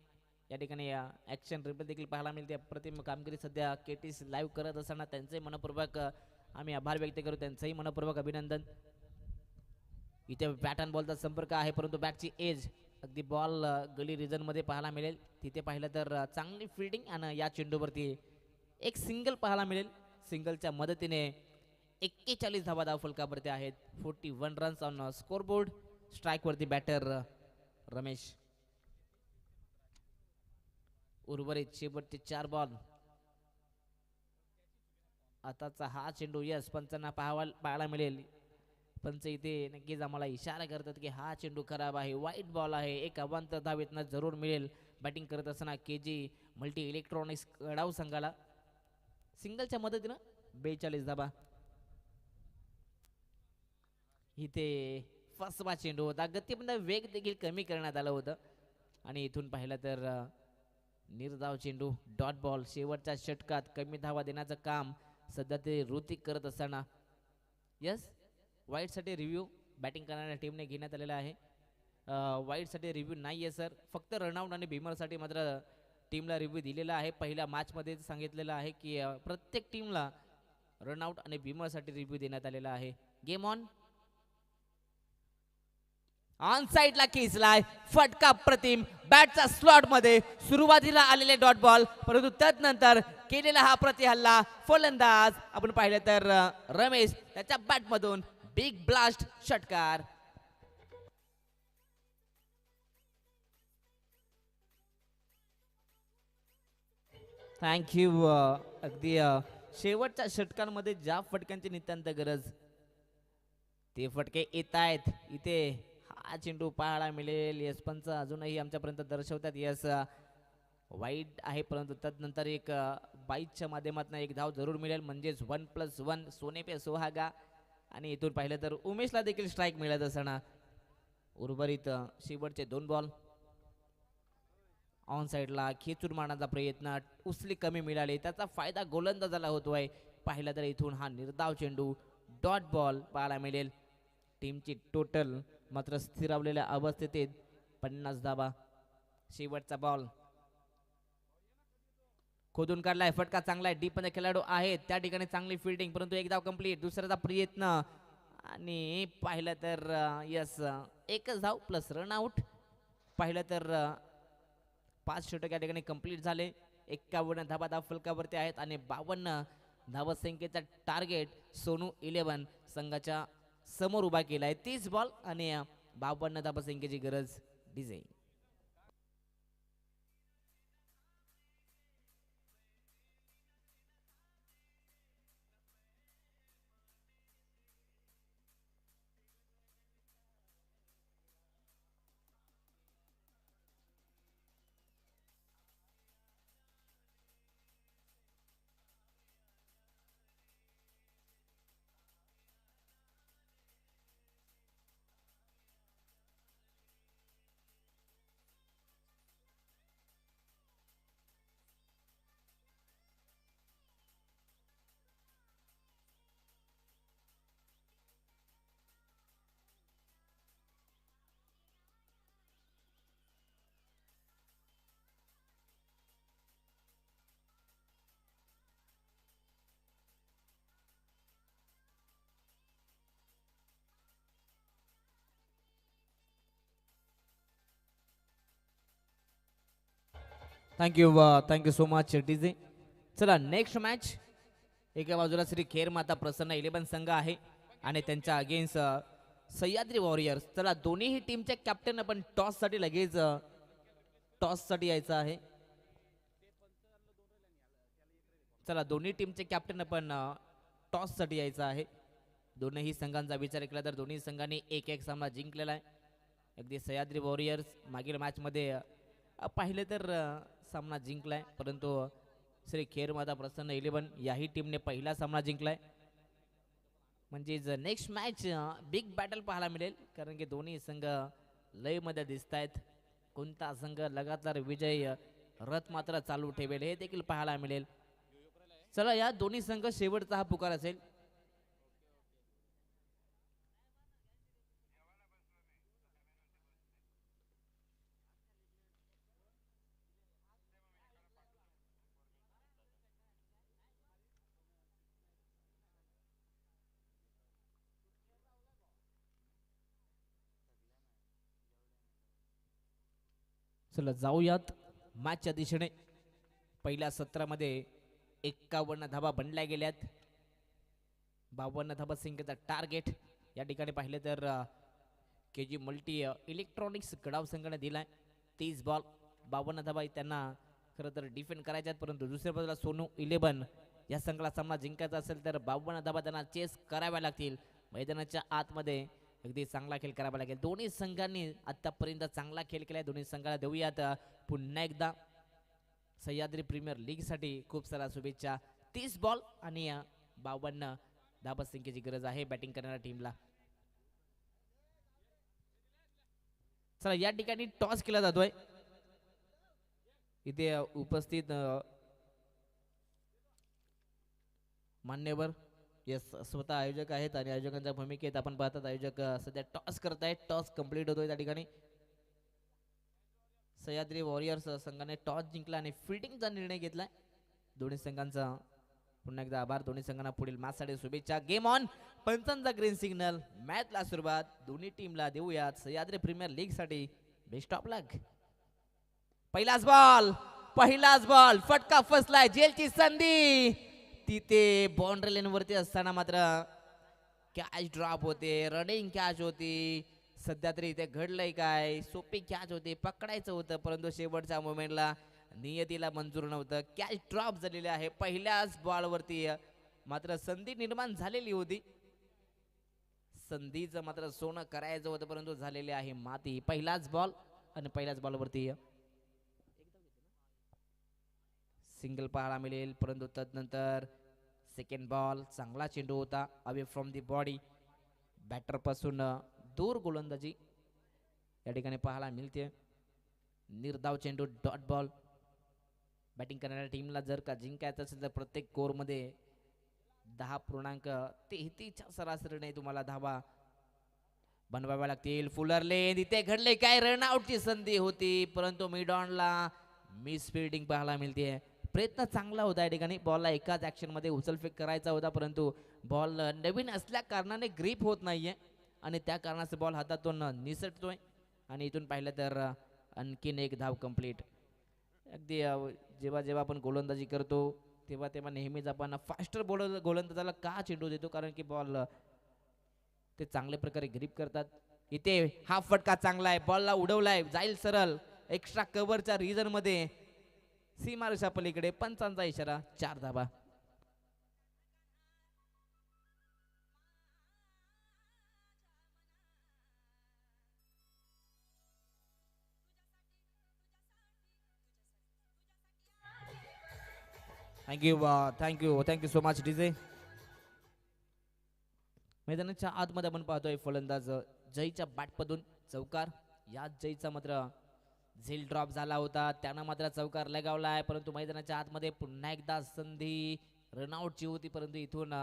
या ठिकाणी ऍक्शन रिप्ले देखील पाहायला मिळते. अप्रतिम कामगिरी सध्या KTC लाईव्ह करत असताना त्यांचे मनपूर्वक आम्ही आभार व्यक्त करू. त्यांचंही मनपूर्वक अभिनंदन. इथे बॅट आणि बॉलचा संपर्क आहे परंतु बॅटची एज अगदी बॉल गली रिजन मध्ये पाहायला मिळेल. तिथे पाहिलं तर चांगली फिल्डिंग आणि या चेंडूवरती एक सिंगल पाहायला मिळेल. सिंगलच्या मदतीने 41 धावा धाव फलकावरती आहेत. 41 रन्स ऑन स्कोरबोर्ड. स्ट्राईकवरती बॅटर रमेश. उर्वरित शेवटचे 4 बॉल. आताचा हा चेंडू यस पंचांना पाहायला मिळेल. पंच इथे नक्कीच आम्हाला इशारा करतात की हा चेंडू खराब आहे, वाईट बॉल आहे. एक अवांतर धावेतनं जरूर मिळेल. बॅटिंग करत असताना केजी मल्टी इलेक्ट्रॉनिक्स कडाव संघाला सिंगलच्या मदतीनं 42 धाबा. इथे फसवा चेंडू होता. गतीमधला वेग देखील कमी करण्यात आलं होतं आणि इथून पाहिलं तर निर्धाव चेंडू डॉट बॉल. शेवटच्या षटकात कमी धावा देण्याचं काम सध्या ते ऋतिक करत असताना यस वाईटसाठी रिव्ह्यू बॅटिंग करणाऱ्या टीमने घेण्यात आलेला आहे. वाईटसाठी रिव्ह्यू नाही आहे सर, फक्त रनआउट आणि भीमरसाठी मात्र टीमला रिव्ह्यू दिलेला आहे. पहिल्या मॅचमध्ये सांगितलेलं आहे की प्रत्येक टीमला रनआउट आणि भीमरसाठी रिव्ह्यू देण्यात आलेला आहे. Game on. ऑन साइडला खेचलाय फटका प्रतिम बॅटचा स्लॉट मध्ये सुरुवातीला आलेले डॉट बॉल परंतु त्यानंतर केलेला हा प्रतिहल्ला फलंदाज आपण पाहिलं तर रमेश त्याच्या बॅट मधून बिग ब्लास्ट षटकार. थँक्यू. अगदी शेवटच्या षटकांमध्ये ज्या फटक्यांची नितांत गरज ते फटके येत आहेत. इथे हा चेंडू पाहायला मिळेल. यस पंच अजूनही आमच्यापर्यंत दर्शवतात यस वाईट आहे परंतु त्यानंतर एक बाईकच्या माध्यमातून एक धाव जरूर मिळेल म्हणजेच 1+1 सोने पे सुहागा. आणि इथून पाहिलं तर उमेशला देखील स्ट्राईक मिळत असताना उर्वरित शेवटचे 2 बॉल. ऑन साईडला खेचून मारण्याचा प्रयत्न उसली कमी मिळाली त्याचा फायदा गोलंदाजाला होतोय. पाहिलं तर इथून हा निर्धाव चेंडू डॉट बॉल पाहायला मिळेल. टीमची टोटल मात्र स्थिरावलेल्या अवस्थेत 50 धावा. शेवटचा बॉल खोदून काढलाय फटका चांगला आहे. डीप मध्ये खेळाडू आहेत त्या ठिकाणी चांगली फिल्डिंग परंतु एक धाव कंप्लीट. दुसऱ्याचा प्रयत्न आणि पाहिलं तर यस एकच धाव प्लस रन आउट. पाहिलं तर 5 षटक या ठिकाणी कंप्लीट झाले. 51 धावा धाव फलकावरती आहेत आणि 52 धावसंख्येचा टार्गेट सोनू 11 संघाच्या समोर उभा केलाय. 30 बॉल आणि 52 धावसंख्येची गरज DJ. Thank you so much DJ. चला नेक्स्ट मॅच. एका बाजूला श्री खेर माता प्रसन्न 11 संघ आहे आणि त्यांच्या अगेन्स्ट सह्याद्री वॉरियर्स. चला दोन्ही टीमचे कॅप्टन आपण टॉस साठी लगेच टॉस साठी यायचं आहे. चला दोन्ही टीमचे कॅप्टन आपण टॉस साठी यायचं आहे. दोन्ही संघांचा विचार केला तर दोन्ही संघांनी 1-1 सामना जिंकलेला आहे. अगदी सह्याद्री वॉरियर्स मागील मॅच मध्ये पाहिले तर सामना जिंकलाय परंतु श्री खेर माता प्रसन्न 11 याही टीमने पहिला सामना जिंकलाय. म्हणजेच नेक्स्ट मॅच बिग बॅटल पाहायला मिळेल कारण की दोन्ही संघ लय मध्ये दिसत आहेत. कोणता संघ लगातार विजय रथ मात्र चालू ठेवेल हे देखील पाहायला मिळेल. चला या दोन्ही संघ शेवटचा हा पुकार असेल. चला जाऊयात मॅचच्या दिशेने. पहिल्या सत्रामध्ये 51 धाबा बनल्या गेल्यात. 52 धाबा संख्येचा टार्गेट या ठिकाणी पाहिले तर के जी मल्टी इलेक्ट्रॉनिक्स गडाव संघाने दिलाय. 30 बॉल 52 धाबा त्यांना खरं तर डिफेंड करायच्यात, परंतु दुसऱ्या बाजूला सोनू 11 या संघाला सामना जिंकायचा असेल तर 52 धाबा त्यांना चेस कराव्या लागतील. मैदानाच्या आतमध्ये अगदी चांगला खेळ करावा लागेल. दोन्ही संघांनी आतापर्यंत चांगला खेळ केलाय. दोन्ही संघाला देऊयात पुन्हा एकदा सह्याद्री प्रीमियर लीग साठी खूप साऱ्या शुभेच्छा. 30 बॉल आणि 52 धाबा संख्येची गरज आहे बॅटिंग करणाऱ्या टीमला. चला या ठिकाणी टॉस केला जातोय. इथे उपस्थित मान्यवर यस स्वतः आयोजक आहेत आणि आयोजकांच्या भूमिकेत आपण पाहतात आयोजक सध्या टॉस करतायत. टॉस कंप्लीट होतोय त्या ठिकाणी. सह्याद्री वॉरियर्स संघाने टॉस जिंकला आणि फिल्डिंगचा निर्णय घेतलाय. दोन्ही संघांचा पुन्हा एकदा आभार. दोन्ही संघांना पुढील मॅचसाठी शुभेच्छा. Game on. पंचांचा ग्रीन सिग्नल. मॅचला सुरुवात. दोन्ही टीमला देऊयात सह्याद्री प्रीमियर लीग साठी बेस्ट ऑफ लक. पहिलाच बॉल फटका फसलाय. जेलची संधी तिथे बाउंड्री लाईन वरती असताना मात्र कॅच ड्रॉप होते. रनिंग कॅच होती. सध्या तरी इथे घडलंय काय, सोपी कॅच होती, पकडायचं होतं, परंतु शेवटच्या मोमेंटला नियतीला मंजूर नव्हतं. कॅच ड्रॉप झालेली आहे. पहिल्याच बॉलवरती मात्र संधी निर्माण झालेली होती. संधीचं मात्र सोनं करायचं होतं, परंतु झालेले आहे माती. पहिलाच बॉल आणि पहिल्याच बॉलवरती सिंगल पाहायला मिळेल, परंतु तदनंतर सेकंड बॉल चांगला चेंडू होता away from the body. Batter पासून दूर गोलंदाजी या ठिकाणी पाहायला मिळते. निर्धाव चेंडू डॉट बॉल. बॅटिंग करणाऱ्या टीमला जर का जिंकायचं असेल तर प्रत्येक कोरमध्ये 10.33 सरासरीने तुम्हाला धावा बनवाव्या लागतील. फुलरले इथे घडले काय, रनआउटची संधी होती, परंतु मिडॉनला मिस फिल्डिंग पाहायला मिळते. प्रयत्न चांगला होता या ठिकाणी. बॉलला एकाच ऍक्शन मध्ये उचलफेक करायचा होता, परंतु बॉल नवीन असल्या कारणाने ग्रीप होत नाहीये आणि त्या कारणाचा बॉल हातातून निसटतोय. आणि इथून पाहिलं तर आणखीन एक धाव कंप्लीट. अगदी जेव्हा जेव्हा आपण गोलंदाजी करतो तेव्हा तेव्हा नेहमीच आपण फास्टर गोलंदाजाला का चेंडू देतो, कारण की बॉल ते चांगल्या प्रकारे ग्रीप करतात. इथे हा फटका चांगला आहे. बॉलला उडवलाय, जाईल सरळ एक्स्ट्रा कव्हरच्या रिजन मध्ये. सीमारेषा पलीकडे. पंचांचा इशारा. 4 धावा. Thank you so much DJ. मैदानाच्या आतमध्ये आपण पाहतोय फलंदाज जयच्या बॅटमधून चौकार. याच जयचा मात्र झेल ड्रॉप झाला होता, त्यानं मात्र चौकार लगावला आहे, परंतु मैदानाच्या आतमध्ये पुन्हा एकदा संधी रनआउटची होती, परंतु इथून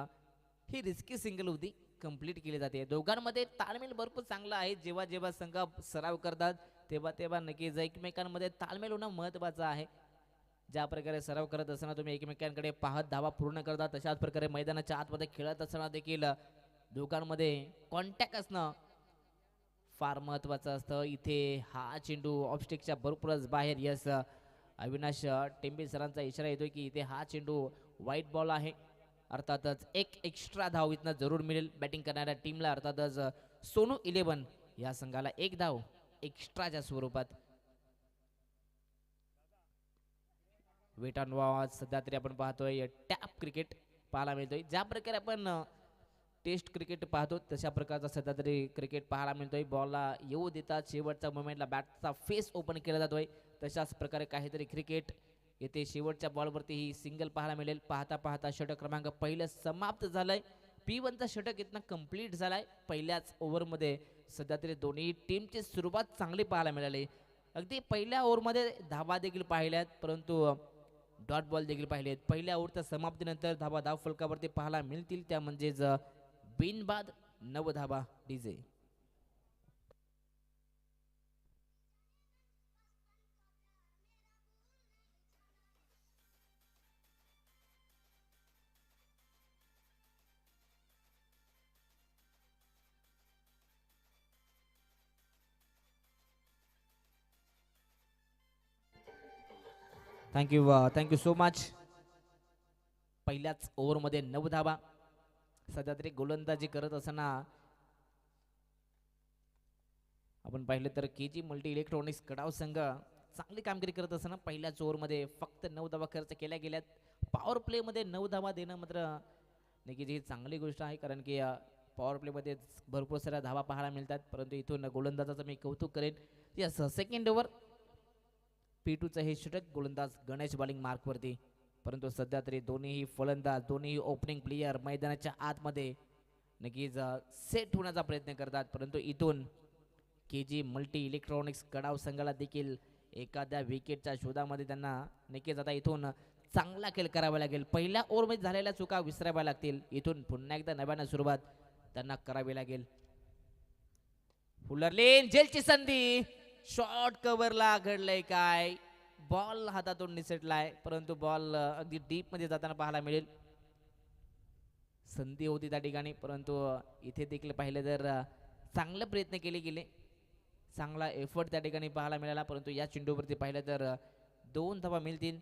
ही रिस्की सिंगल होती, कंप्लीट केली जाते. दोघांमध्ये ताळमेळ भरपूर चांगला आहे. जेव्हा जेव्हा संघ सराव करतात तेव्हा तेव्हा नक्कीच एकमेकांमध्ये ताळमेळ होणं महत्त्वाचं आहे. ज्या प्रकारे सराव करत असताना तुम्ही एकमेकांकडे पाहत धावा पूर्ण करता, तशाच प्रकारे मैदानाच्या आतमध्ये खेळत असताना देखील दोघांमध्ये कॉन्टॅक्ट असणं फार महत्त्वाचं असतं. इथे हा चेंडू ऑफस्टिकच्या भरपूरच बाहेर. यस, अविनाश टेंबे सरांचा इशारा येतोय की इथे हा चेंडू वाईट बॉल आहे. अर्थातच एक एक्स्ट्रा धाव इथनं जरूर मिळेल बॅटिंग करणाऱ्या टीमला. अर्थातच सोनू 11 या संघाला एक धाव एक्स्ट्राच्या स्वरूपात. Wait on watch. सध्या तरी आपण पाहतोय टॅप क्रिकेट पाहायला मिळतोय. ज्या प्रकारे आपण टेस्ट क्रिकेट पाहतो तशा प्रकारचा सध्या तरी क्रिकेट पाहायला मिळतोय. बॉलला येऊ देतात, शेवटच्या मोमेंटला बॅटचा फेस ओपन केला जातोय. तशाच प्रकारे काहीतरी क्रिकेट येथे शेवटच्या बॉलवरती ही सिंगल पाहायला मिळेल. पाहता पाहता षटक क्रमांक पहिलं समाप्त झालंय. P1चा षटक इथनं कंप्लीट झालाय पहिल्याच ओव्हरमध्ये. सध्या तरी दोन्ही टीमची सुरुवात चांगली पाहायला मिळाली. अगदी पहिल्या ओव्हरमध्ये धावा देखील पाहिल्यात, परंतु डॉट बॉल देखील पाहिलेत. पहिल्या ओव्हरच्या समाप्तीनंतर धावा धाव फलकावरती पाहायला मिळतील, त्या म्हणजेच बिनबाद 9 धावा. DJ thank you so much. पहिल्याच ओव्हरमध्ये 9 धावा. सध्या तरी गोलंदाजी करत असताना आपण पाहिलं तर केजी मल्टी इलेक्ट्रॉनिक्स कडाव संघ चांगली कामगिरी करत असताना पहिल्याच ओव्हरमध्ये फक्त 9 धावा खर्च केल्या गेल्यात. पॉवर प्लेमध्ये 9 धावा देणं मात्र नक्कीच ही चांगली गोष्ट आहे, कारण की पॉवर प्लेमध्ये भरपूर साऱ्या धावा पाहायला मिळतात. परंतु इथून गोलंदाजाचं मी कौतुक करेन. यस, सेकंड ओव्हर P2चं हे षटक, गोलंदाज गणेश बॉलिंग मार्कवरती. परंतु सध्या तरी दोन्ही फलंदाज, दोन्ही ओपनिंग प्लेयर मैदानाच्या आतमध्ये नक्कीच सेट होण्याचा प्रयत्न करतात. परंतु इथून केजी मल्टी इलेक्ट्रॉनिक्स कडाव संघाला देखील एखाद्या विकेटच्या शोधामध्ये त्यांना नक्कीच आता इथून चांगला खेळ करावा लागेल. पहिल्या ओव्हरमध्ये झालेल्या चुका विसराव्या लागतील. इथून पुन्हा एकदा नव्यानं सुरुवात त्यांना करावी लागेल. फुलरलेन जेलची संधी, शॉर्ट कव्हरला घडलंय काय, बॉल हातातून निसटलाय, परंतु बॉल अगदी डीप मध्ये जाताना पाहायला मिळेल. संधी होती त्या ठिकाणी, परंतु इथे देखील पाहिलं तर चांगले प्रयत्न केले गेले, चांगला एफर्ट त्या ठिकाणी पाहायला मिळाला. परंतु या चेंडूवरती पाहिलं तर 2 धावा मिळतील.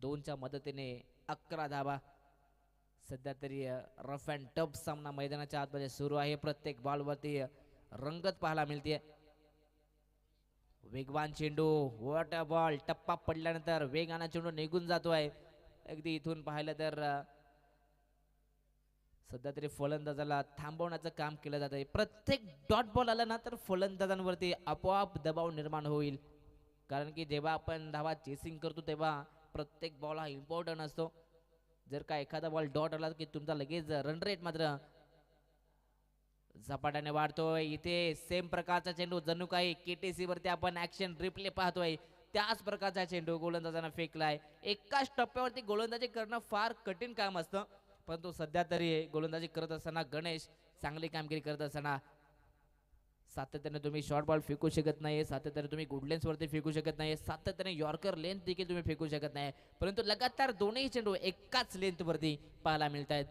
2च्या मदतीने 11 धावा. सध्या तरी रफ अँड टफ सामना मैदानाच्या आतमध्ये सुरू आहे. प्रत्येक बॉलवरती रंगत पाहायला मिळते. वेगवान चेंडू, वॉट अ बॉल, टप्पा पडल्यानंतर वेगाना चेंडू निघून जातोय. अगदी इथून पाहिलं तर सध्या तरी फलंदाजाला थांबवण्याचं काम केलं जात आहे. प्रत्येक डॉट बॉल आला ना तर फलंदाजांवरती आपोआप दबाव निर्माण होईल, कारण की जेव्हा आपण धावा चेसिंग करतो तेव्हा प्रत्येक बॉल हा इम्पॉर्टंट असतो. जर का एखादा बॉल डॉट आला की तुमचा लगेच रन रेट मात्र झपाट्याने वाढतोय. इथे सेम प्रकारचा चेंडू, जणू काही KTC वरती आपण ऍक्शन रिप्ले पाहतोय त्याच प्रकारचा चेंडू गोलंदाजांना फेकलाय. एकाच टप्प्यावरती गोलंदाजी करणं फार कठीण काम असतं, परंतु सध्या तरी गोलंदाजी करत असताना गणेश चांगली कामगिरी करत असताना सातत्याने तुम्ही शॉर्ट बॉल फेकू शकत नाही, सातत्याने तुम्ही गुड लेन्स वरती फेकू शकत नाही, सातत्याने यॉर्कर लेंथ देखील तुम्ही फेकू शकत नाही, परंतु लगातार दोन्ही चेंडू एकाच लेंथ वरती पाहायला मिळत आहेत.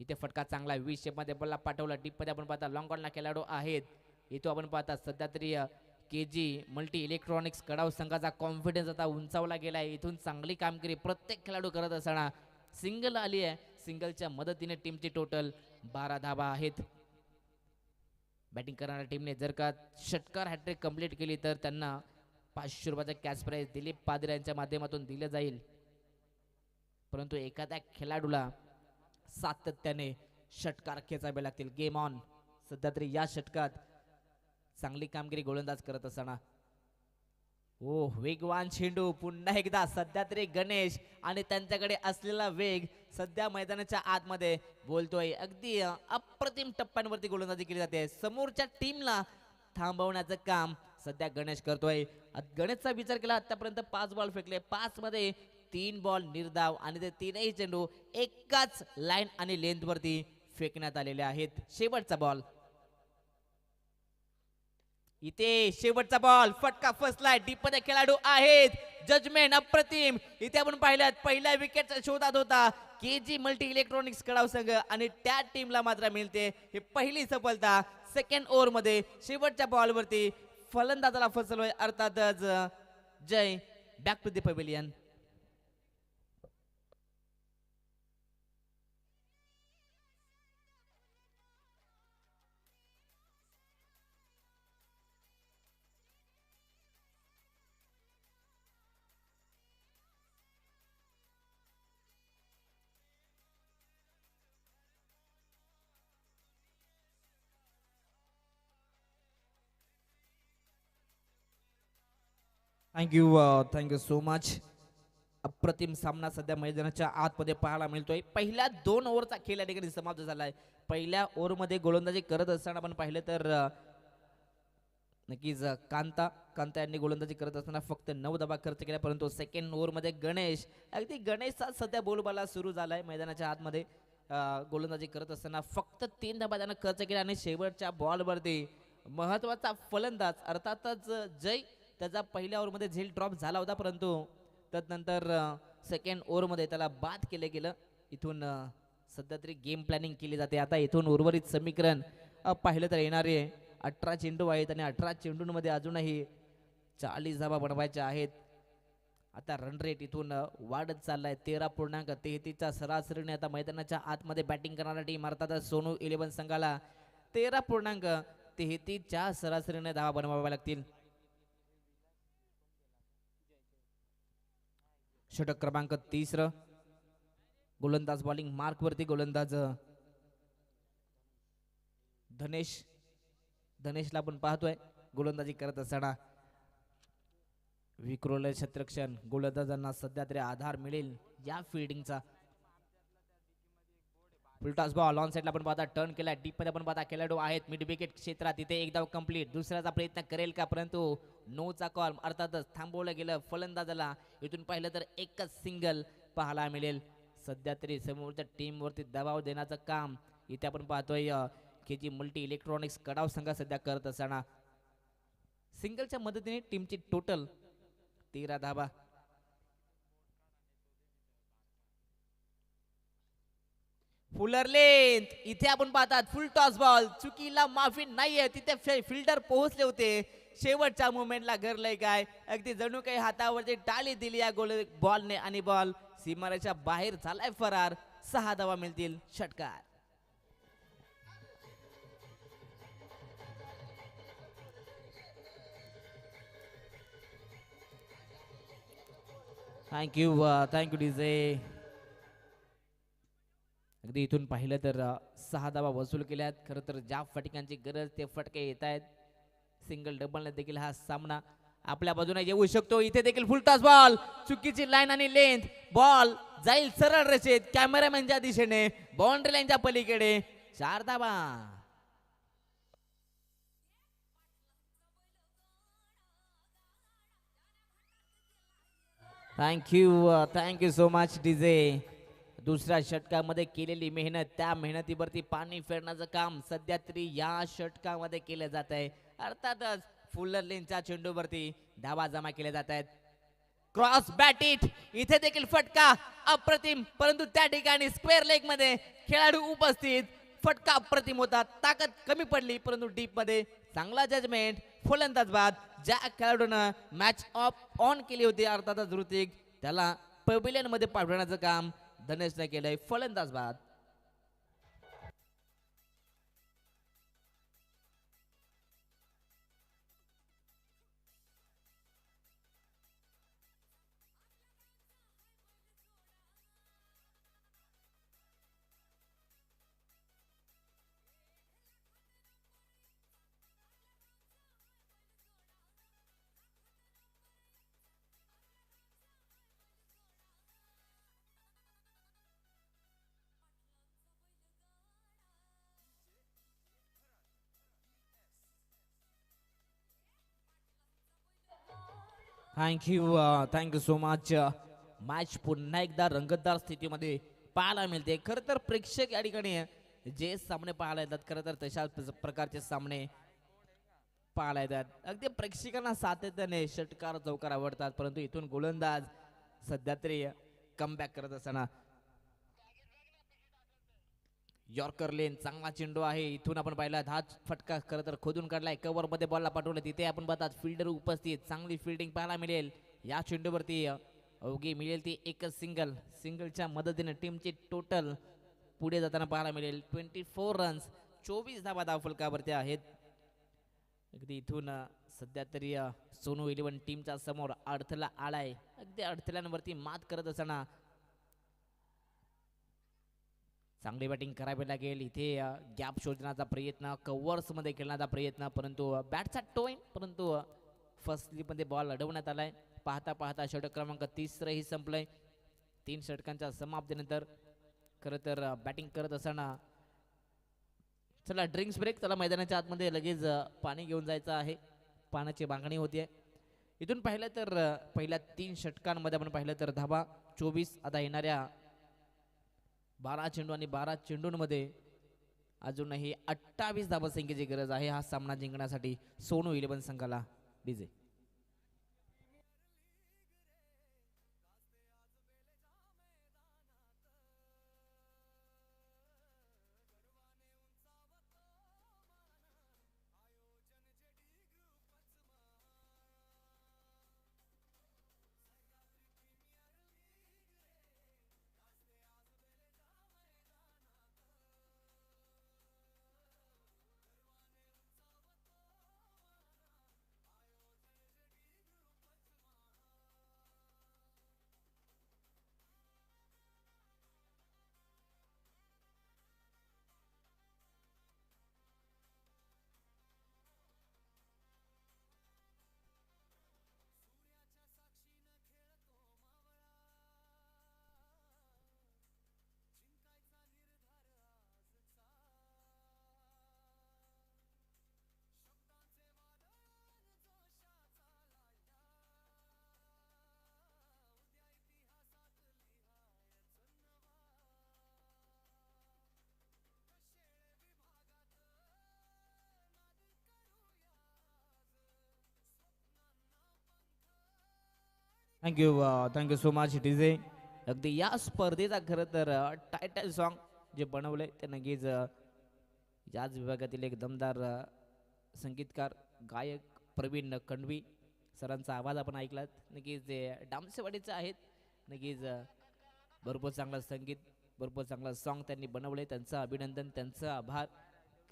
इथे फटका चांगला 20 शेप मध्ये बॉलला पाठवला. डीप मध्ये आपण पाहता लॉंग ऑनला खेळाडू आहेत. इथं आपण पाहता सध्या तरी केजी मल्टी इलेक्ट्रॉनिक्स कडाव संघाचा कॉन्फिडन्स आता उंचावला गेलाय. इथून चांगली कामगिरी प्रत्येक खेळाडू करत असताना सिंगल आली आहे. सिंगलच्या मदतीने टीमची टोटल 12 धावा आहेत. बॅटिंग करणाऱ्या टीमने जर का षटकार हॅट्रिक कंप्लीट केली तर त्यांना 500 रुपयाचा कॅश प्राइज दिलीप पादरे यांच्या माध्यमातून दिलं जाईल. परंतु एखाद्या खेळाडूला सातत्याने षटकार खेचावे लागतील. Game on. सध्या तरी या षटकात चांगली कामगिरी गोलंदाज करत असताना वेगवान चेंडू पुन्हा एकदा. सध्या तरी गणेश आणि त्यांच्याकडे असलेला वेग सध्या मैदानाच्या आतमध्ये बोलतोय. अगदी अप्रतिम टप्प्यांवरती गोलंदाजी केली जाते. समोरच्या टीमला थांबवण्याचं काम सध्या गणेश करतोय. गणेशचा विचार केला आतापर्यंत 5 बॉल फेकले, 5 मध्ये 3 बॉल निर्धाव आणि ते तीनही चेंडू एकाच लाईन आणि लेंथ वरती फेकण्यात आलेले आहेत. शेवटचा बॉल, इथे शेवटचा बॉल, फटका फसलाय. डीप मध्ये खेळाडू आहेत. जजमेंट अप्रतिम. इथे आपण पाहिल्यात पहिल्या विकेटच्या शोधात होता केजी मल्टी इलेक्ट्रॉनिक्स कडाव संघ आणि त्या टीमला मात्र मिळते ही पहिली सफलता. सेकंड ओव्हर मध्ये शेवटच्या बॉल वरती फलंदाजाला फसलोय. अर्थातच Jay back to the pavilion. Thank you so much. अप्रतिम सामना सध्या मैदानाच्या आतमध्ये पाहायला मिळतोय. पहिल्या 2 ओव्हरचा खेळ या ठिकाणी समाप्त झालाय. पहिल्या ओव्हरमध्ये गोलंदाजी करत असताना आपण पाहिलं तर नक्कीच कांता यांनी गोलंदाजी करत असताना फक्त 9 धावा खर्च केल्या, परंतु सेकंड ओव्हरमध्ये गणेशचा सध्या बोलबाला सुरू झालाय. मैदानाच्या आतमध्ये गोलंदाजी करत असताना फक्त 3 धावा त्यानं खर्च केल्या आणि शेवटच्या बॉलवरती महत्वाचा फलंदाज अर्थातच जय, त्याचा पहिल्या ओव्हरमध्ये झेल ड्रॉप झाला होता, परंतु त्यानंतर सेकंड ओव्हरमध्ये त्याला बाद केलं गेलं. इथून सध्या तरी गेम प्लॅनिंग केली जाते. आता इथून उर्वरित समीकरण पाहिलं तर येणारे 18 चेंडू आहेत आणि 18 चेंडूंमध्ये अजूनही 40 धावा बनवायच्या आहेत. आता रन रेट इथून वाढत चाललाय. 13.33चा सरासरीने आता मैदानाच्या आतमध्ये बॅटिंग करणारा टीम अर्थात सोनू 11 संघाला 13.33च्या सरासरीने धावा बनवाव्या लागतील. षटक क्रमांक 30 गोलंदाज बॉलिंग मार्क वरती गोलंदाज धनेशला आपण पाहतोय गोलंदाजी करत असताना. विक्रोल क्षेत्ररक्षण गोलंदाजांना सध्या तरी आधार मिळेल या फिल्डिंगचा. फुलटॉस बॉल ऑन साइडला आपण पाहता टर्न केला. डीप मध्ये आपण पाहता खेळाडू आहेत मिड विकेट क्षेत्रात. तिथे एक धाव कंप्लीट. दुसऱ्याचा प्रयत्न करेल का परंतु नोचा कॉल अर्थातच थांबवलं गेलं फलंदाजाला. इथून पाहिलं तर एकच सिंगल पाहायला मिळेल. सध्या तरी समोरच्या टीम वरती दबाव देण्याचं काम इथे आपण पाहतोय केजी मल्टी इलेक्ट्रॉनिक्स कडाव संघ सध्या करत असताना. सिंगलच्या मदतीने टीमची टोटल 13 धावा. फुलर लेंथ इथे आपण पाहतात फुल टॉस बॉल चुकीला माफी नाहीये. तिथे फिल्डर पोहोचले होते. शेवटच्या मुवमेंटला गरलंय काय अगदी जणू काही हातावरती टाळी दिली या गोल बॉलने आणि बॉल सीमारेच्या बाहेर झालाय फरार. 6 धावा मिळतील. षटकार. Thank you DJ. अगदी इथून पाहिलं तर 6 धावा वसूल केल्यात. खरं तर ज्या फटक्यांची गरज ते फटके येत आहेत. सिंगल डबलने देखील हा सामना आपल्या बाजूने येऊ शकतो. इथे देखील फुल टॉस बॉल चुकीची लाईन आणि लेंथ. बॉल जाईल सरळ रेषेत कॅमेरामॅनच्या दिशेने बाउंड्री लाईनच्या पलीकडे. 4 धावा. Thank you so much DJ. दुसऱ्या षटकामध्ये केलेली मेहनत त्या मेहनतीवरती पाणी फेरण्याचं काम सध्या तरी या षटकामध्ये केलं जात आहे. अर्थातच फुलर लेनच्या चेंडूवरती धावा जमा केल्या जात आहेत. क्रॉस बॅट इट इथे देखील फटका अप्रतिम परंतु त्या ठिकाणी स्क्वेअर लेग मध्ये खेळाडू उपस्थित. फटका अप्रतिम होता. ताकद कमी पडली परंतु डीप मध्ये चांगला जजमेंट. फलंदाज बाद ज्या खेळाडूनं मॅच ऑफ ऑन केली होती अर्थातच ऋतिक त्याला पवेलियन मध्ये पाठवण्याचं काम धनेशने केलंय. फलंदाज बाद. Thank you so much. मॅच पुन्हा एकदा रंगतदार स्थितीमध्ये पाहायला मिळते. खरं तर प्रेक्षक या ठिकाणी जे सामने पाहायला येतात खरं तर तशा प्रकारचे सामने पाहायला येतात. अगदी प्रेक्षकांना सातत्याने षटकार चौकार आवडतात परंतु इथून गोलंदाज सध्या तरी कमबॅक करत असताना. यॉर्कर लेन चांगला चेंडू आहे. इथून आपण पाहिला 10 फटका खरं तर खोदून काढलाय. कव्हर मध्ये बॉलला पाठवलं. तिथे आपण पाहतात फिल्डर उपस्थित. चांगली फिल्डिंग पाहायला मिळेल या चेंडूवरती. अवघी मिळेल ती एकच सिंगल. सिंगलच्या मदतीने टीमची टोटल पुढे जाताना पाहायला मिळेल. 24 रन्स 24 धावा धावफलकावरती आहेत. अगदी इथून सध्या तरी सोनू 11 टीमच्या समोर अडथळा आलाय. अगदी अडथळ्यांवरती मात करत असताना चांगली बॅटिंग करावी लागेल. इथे गॅप शोधण्याचा प्रयत्न कव्हर्स मध्ये खेळण्याचा प्रयत्न परंतु बॅटचा टोईन परंतु फर्स्ट स्लिपमध्ये बॉल अडवण्यात आलाय. पाहता पाहता षटक क्रमांक 30 ही संपलंय. 3 षटकांच्या समाप्तीनंतर खरं तर बॅटिंग करत असताना चला ड्रिंक्स ब्रेक. चला मैदानाच्या आतमध्ये लगेच पाणी घेऊन जायचं आहे. पाण्याची मागणी होती. इथून पाहिलं तर पहिल्या 3 षटकांमध्ये आपण पाहिलं तर धावा 24. आता येणाऱ्या 12 चेंडू आणि 12 चेंडूंमध्ये अजूनही 28 धावा संख्येची गरज आहे हा सामना जिंकण्यासाठी सोनू 11 संघाला. DJ. Thank you so much DJ. अगदी या स्पर्धेचा खरं तर टायटल सॉन्ग जे बनवलंय ते नक्कीच याच विभागातील एक दमदार संगीतकार गायक प्रवीण कणवी सरांचा आवाज आपण ऐकलात. नक्कीच ते डामसेवाडीचे आहेत. नक्कीच भरपूर चांगलं संगीत, भरपूर चांगलं सॉन्ग त्यांनी बनवलंय. त्यांचं अभिनंदन, त्यांचं आभार.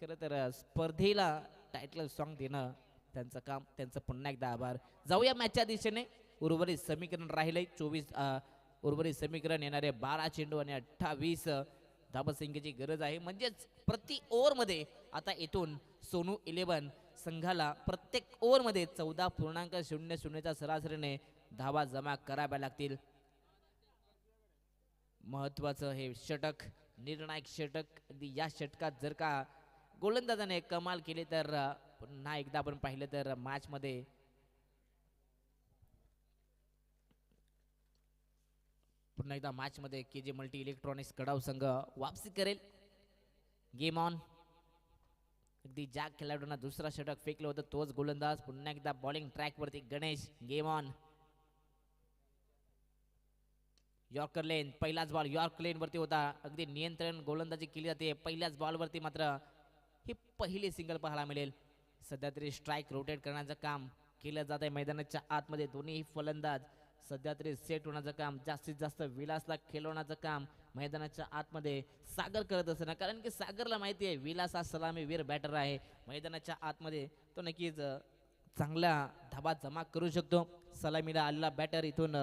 खरं तर स्पर्धेला टायटल सॉन्ग देणं त्यांचं काम, त्यांचं पुन्हा एकदा आभार. जाऊया मॅचच्या दिशेने. उर्वरित समीकरण राहिले 24. उर्वरित समीकरण येणारे 12 चेंडू आणि 28 धाबसंख्येची गरज आहे. म्हणजेच प्रति ओव्हरमध्ये आता इथून सोनू 11 संघाला प्रत्येक ओव्हरमध्ये 14.00च्या सरासरीने धावा जमा कराव्या लागतील. महत्वाचं हे षटक, निर्णायक षटक. अगदी या षटकात जर का गोलंदाजाने कमाल केली तर पुन्हा एकदा आपण पाहिलं तर मॅचमध्ये पुन्हा एकदा मॅचमध्ये KJ मल्टी इलेक्ट्रॉनिक्स कडाव संघ वापसी करेल. Game on. अगदी ज्या खेळाडूंना दुसरा षटक फेकलं होतं तोच गोलंदाज पुन्हा एकदा बॉलिंग ट्रॅक वरती. Ganesh, game on. यॉर्कर लेन, पहिलाच बॉल यॉर्क लेन वरती होता. अगदी नियंत्रण गोलंदाजी केली जाते पहिल्याच बॉल वरती. मात्र ही पहिली सिंगल पाहायला मिळेल. सध्या तरी स्ट्राईक रोटेट करण्याचं काम केलं जात आहे मैदानाच्या आतमध्ये. दोन्ही फलंदाज सध्या तरी सेट होण्याचं काम, जास्तीत जास्त विलासला खेळवण्याचं काम मैदानाच्या आतमध्ये सागर करत असताना, कारण की सागरला माहिती आहे विलास हा सलामीवीर बॅटर आहे. मैदानाच्या आतमध्ये तो नक्कीच चांगला धाबा जमा करू शकतो. सलामीला आलेला बॅटर इथून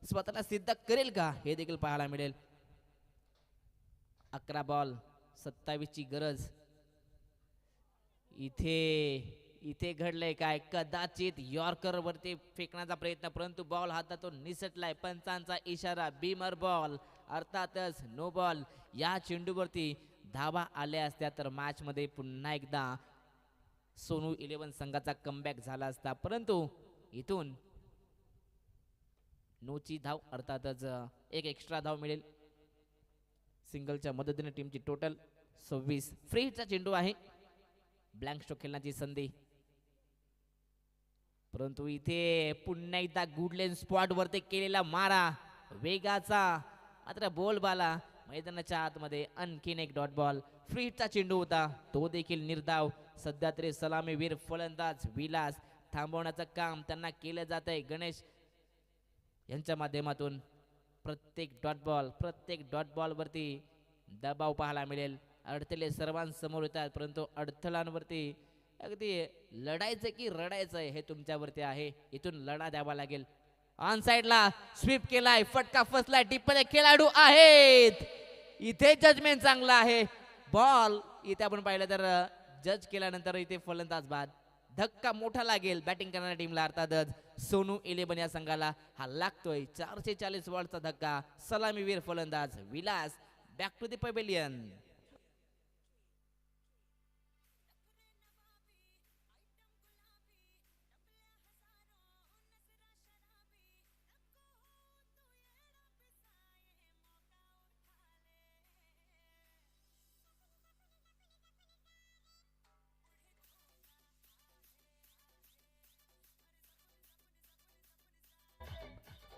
स्वतःला सिद्ध करेल का हे देखील पाहायला मिळेल. 11 बॉल 27 ची गरज. इथे घडलंय काय, कदाचित यॉर्कर वरती फेकण्याचा प्रयत्न, परंतु बॉल हातातून निसटलाय. पंचांचा इशारा, बीमर बॉल, अर्थातच नो बॉल. या चेंडूवरती धावा आल्या असत्या तर मॅच मध्ये पुन्हा एकदा सोनू 11 संघाचा कमबॅक झाला असता. परंतु इथून नोची धाव, अर्थातच एक एक्स्ट्रा धाव मिळेल. सिंगलच्या मदतीने टीमची टोटल 26. फ्री हिटचा चेंडू आहे, ब्लँक स्ट्रोक खेळण्याची संधी. परंतु इथे पुन्हा एकदा गुडलेन स्पॉट वरती केलेला मारा वेगाचा, मात्र बोल बाला मैदानाच्या आतमध्ये. आणखीन एक डॉट बॉल. फ्री हिटचा चेंडू होता तो देखील निर्धाव. सध्या तरी सलामीवीर फलंदाज विलास थांबवण्याचं काम त्यांना केलं जात आहे गणेश यांच्या माध्यमातून. प्रत्येक डॉट बॉल वरती दबाव पाहायला मिळेल. अडथळे सर्वांसमोर येतात, परंतु अडथळ्यांवरती अगदी लढायचं की रडायचं हे तुमच्यावरती आहे. इथून लढा द्यावा लागेल. ऑन साइडला स्वीप केलाय, फटका फसलाय, टिप्पणे खेळाडू आहेत. इथे जजमेंट चांगलं आहे. बॉल इथे आपण पाहिलं तर जज केल्यानंतर इथे फलंदाज बाद. धक्का मोठा लागेल बॅटिंग करणाऱ्या टीमला, अर्थातच सोनू 11 या संघाला हा लागतोय. 440 वॉटचा धक्का. सलामीवीर फलंदाज Vilas back to the pavilion.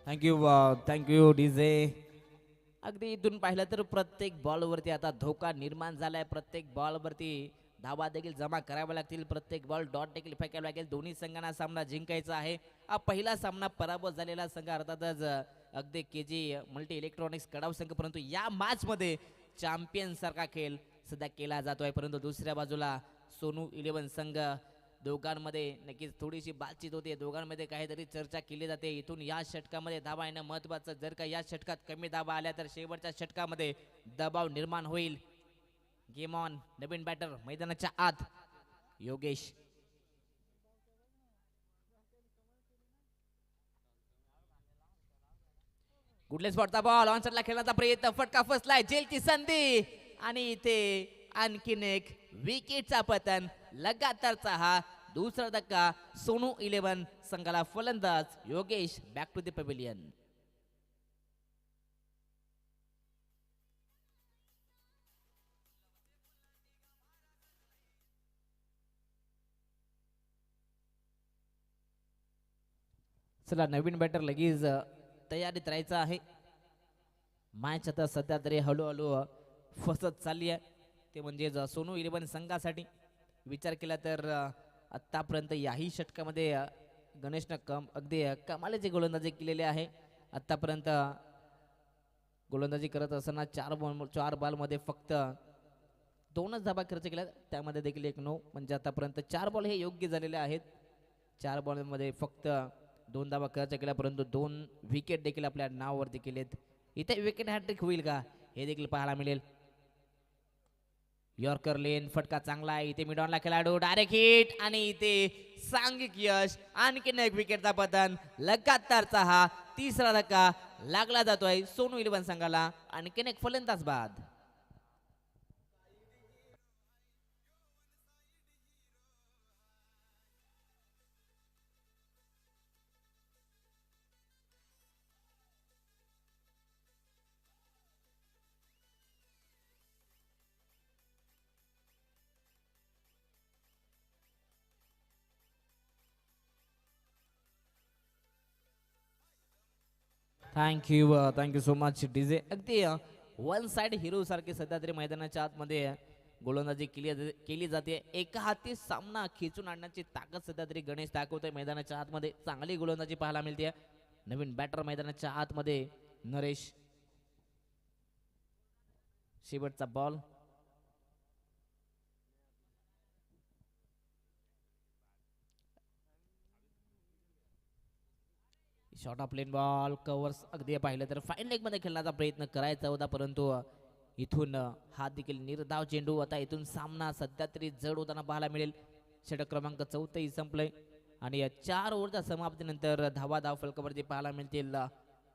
Thank you DJ. अगदी इथून पाहिलं तर प्रत्येक बॉलवरती आता धोका निर्माण झालाय. प्रत्येक बॉलवरती धावा देखील जमा कराव्या लागतील. प्रत्येक बॉल डॉट देखील फेकायला लागेल. दोन्ही संघांना सामना जिंकायचा आहे. हा पहिला सामना पराभव झालेला संघ अर्थातच अगदी KJ मल्टी इलेक्ट्रॉनिक्स कडाव संघ, परंतु या मॅच मध्ये चॅम्पियन सारखा खेळ सध्या केला जातोय. परंतु दुसऱ्या बाजूला सोनू 11 संघ, दोघांमध्ये नक्कीच थोडीशी बातचीत होते, दोघांमध्ये काहीतरी चर्चा केली जाते. इथून या षटकामध्ये धावा येणं महत्वाचं. जर का या षटकात कमी धावा आल्या तर शेवटच्या षटकामध्ये दबाव निर्माण होईल. Game on. नवीन बॅटर मैदानाच्या आत योगेश. गुडले स्पॉटचा बॉल ऑन साइडला खेळण्याचा प्रयत्न, फटका फसलाय, जेलची संधी आणि इथे आणखीन एक विकेटचा पतन. लगातारचा हा दुसरा धक्का. सोनू 11 संघाला फलंदाज Yogesh back to the pavilion. चला नवीन बॅटर लगेच तयारीत राहायचं आहे. मॅच आता सध्या तरी हळूहळू फसत चालली आहे. ते म्हणजेच सोनू 11 संघासाठी विचार केला तर आत्तापर्यंत याही षटकामध्ये गणेशनं अगदी कमालीचे गोलंदाजी केलेले आहे. आत्तापर्यंत गोलंदाजी करत असताना चार बॉलमध्ये फक्त 2च धाबा खर्च केल्या, त्यामध्ये देखील 1 नो. म्हणजे आतापर्यंत 4 बॉल हे योग्य झालेले आहेत. 4 बॉलमध्ये फक्त 2 धाबा खर्च केल्या, परंतु 2 विकेट देखील आपल्या नावावरती केलेत. इथे विकेट हॅट्रिक होईल का हे देखील पाहायला मिळेल. यॉर्कर लेन फटका चांगला आहे. इथे मिडॉनला खेळाडू डायरेक्ट हिट आणि इथे सांघिक यश. आणखीन एक विकेटचा पतन. लगातारचा हा तिसरा धक्का लागला जातोय सोनू 11 संघाला. आणखीन एक फलंदाज बाद. Thank you so much DJ. अगदी वन साइड हिरो सारखे सध्या तरी मैदानाच्या आतमध्ये गोलंदाजी केली जाते. एका हाती सामना खेचून आणण्याची ताकद सध्या तरी गणेश दाखवतोय मैदानाच्या आतमध्ये. चांगली गोलंदाजी पाहायला मिळते. नवीन बॅटर मैदानाच्या आतमध्ये नरेश. शेवटचा ball. Short of plain ball covers. अगदी पाहिलं तर फाईन लेग मध्ये खेळण्याचा प्रयत्न करायचा होता, परंतु इथून हा देखील निर्धाव चेंडू. आता इथून सामना सध्या तरी जड होताना पाहायला मिळेल. षटक क्रमांक 4 संपलंय आणि 4 ओव्हरच्या समाप्तीनंतर धाव फलकावरती पाहायला मिळतील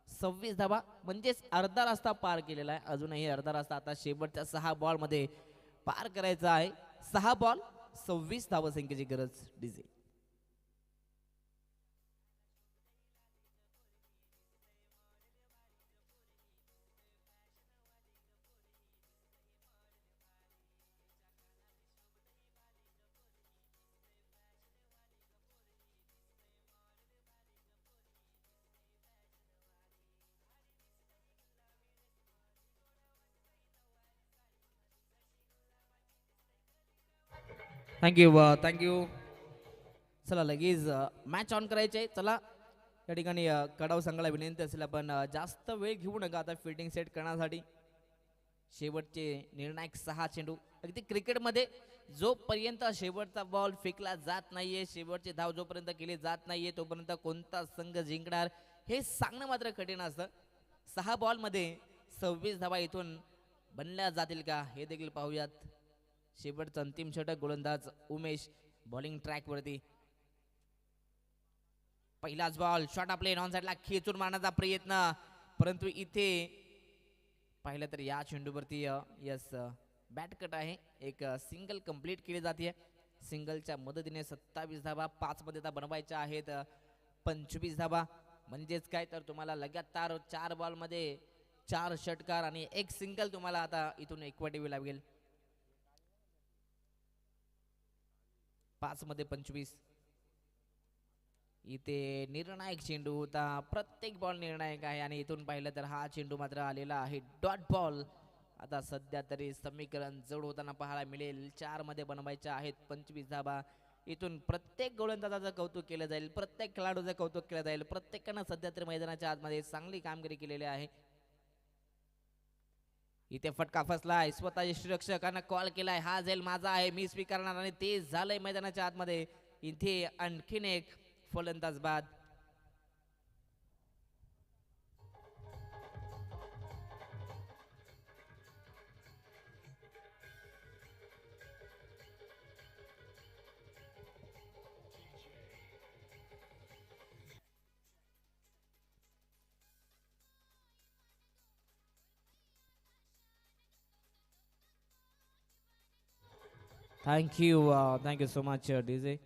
26 धावा. म्हणजेच अर्धा रस्ता पार केलेला आहे. अजूनही अर्धा रस्ता आता शेवटच्या 6 बॉल मध्ये पार करायचा आहे. 6 बॉल 26 धावसंख्येची गरज डीजे. थँक्यू. चला लगेच मॅच ऑन करायचे. चला या ठिकाणी कडाव संघाला विनंती असेल आपण जास्त वेळ घेऊ नका आता फिल्डिंग सेट करण्यासाठी. शेवटचे निर्णायक 6 चेंडू. अगदी क्रिकेटमध्ये जोपर्यंत शेवटचा बॉल फेकला जात नाहीये, शेवटचे धाव जोपर्यंत केले जात नाहीये, तोपर्यंत कोणता संघ जिंकणार हे सांगणं मात्र कठीण असतं. 6 बॉलमध्ये 26 धावा इथून बनल्या जातील का हे देखील पाहूयात. शेवटचं अंतिम षटक. गोलंदाज उमेश बॉलिंग ट्रॅक वरती. पहिलाच बॉल शॉर्ट प्लेन ऑन साइडला खेचून मारण्याचा प्रयत्न, परंतु इथे पाहिलं तर या चेंडूवरती यस बॅट कट आहे. एक सिंगल कंप्लीट केली जाते. सिंगलच्या मदतीने 27 धावा. 5 मध्ये आता बनवायच्या आहेत 25 धावा. म्हणजेच काय तर तुम्हाला लगातार 4 बॉल मध्ये 4 षटकार आणि 1 सिंगल तुम्हाला आता इथून एकवटावी लागेल. 5 मध्ये 25. इथे निर्णायक चेंडू होता. प्रत्येक बॉल निर्णायक आहे आणि इथून पाहिलं तर हा चेंडू मात्र आलेला आहे डॉट बॉल. आता सध्या तरी समीकरण जड होताना पाहायला मिळेल. 4 मध्ये बनवायच्या आहेत 25 धाबा. इथून प्रत्येक गोलंदाजाचं कौतुक केलं जाईल, प्रत्येक खेळाडूचं कौतुक केलं जाईल. प्रत्येकानं सध्या तरी मैदानाच्या आतमध्ये चांगली कामगिरी केलेली आहे. इथे फटका फसलाय. स्वतःच्या सुरक्षकांना कॉल केलाय, हा झेल माझा आहे, मी स्वीकारणार, आणि ते झालंय मैदानाच्या आतमध्ये. इथे आणखीन एक फलंदाज बाद. Thank you so much DJ.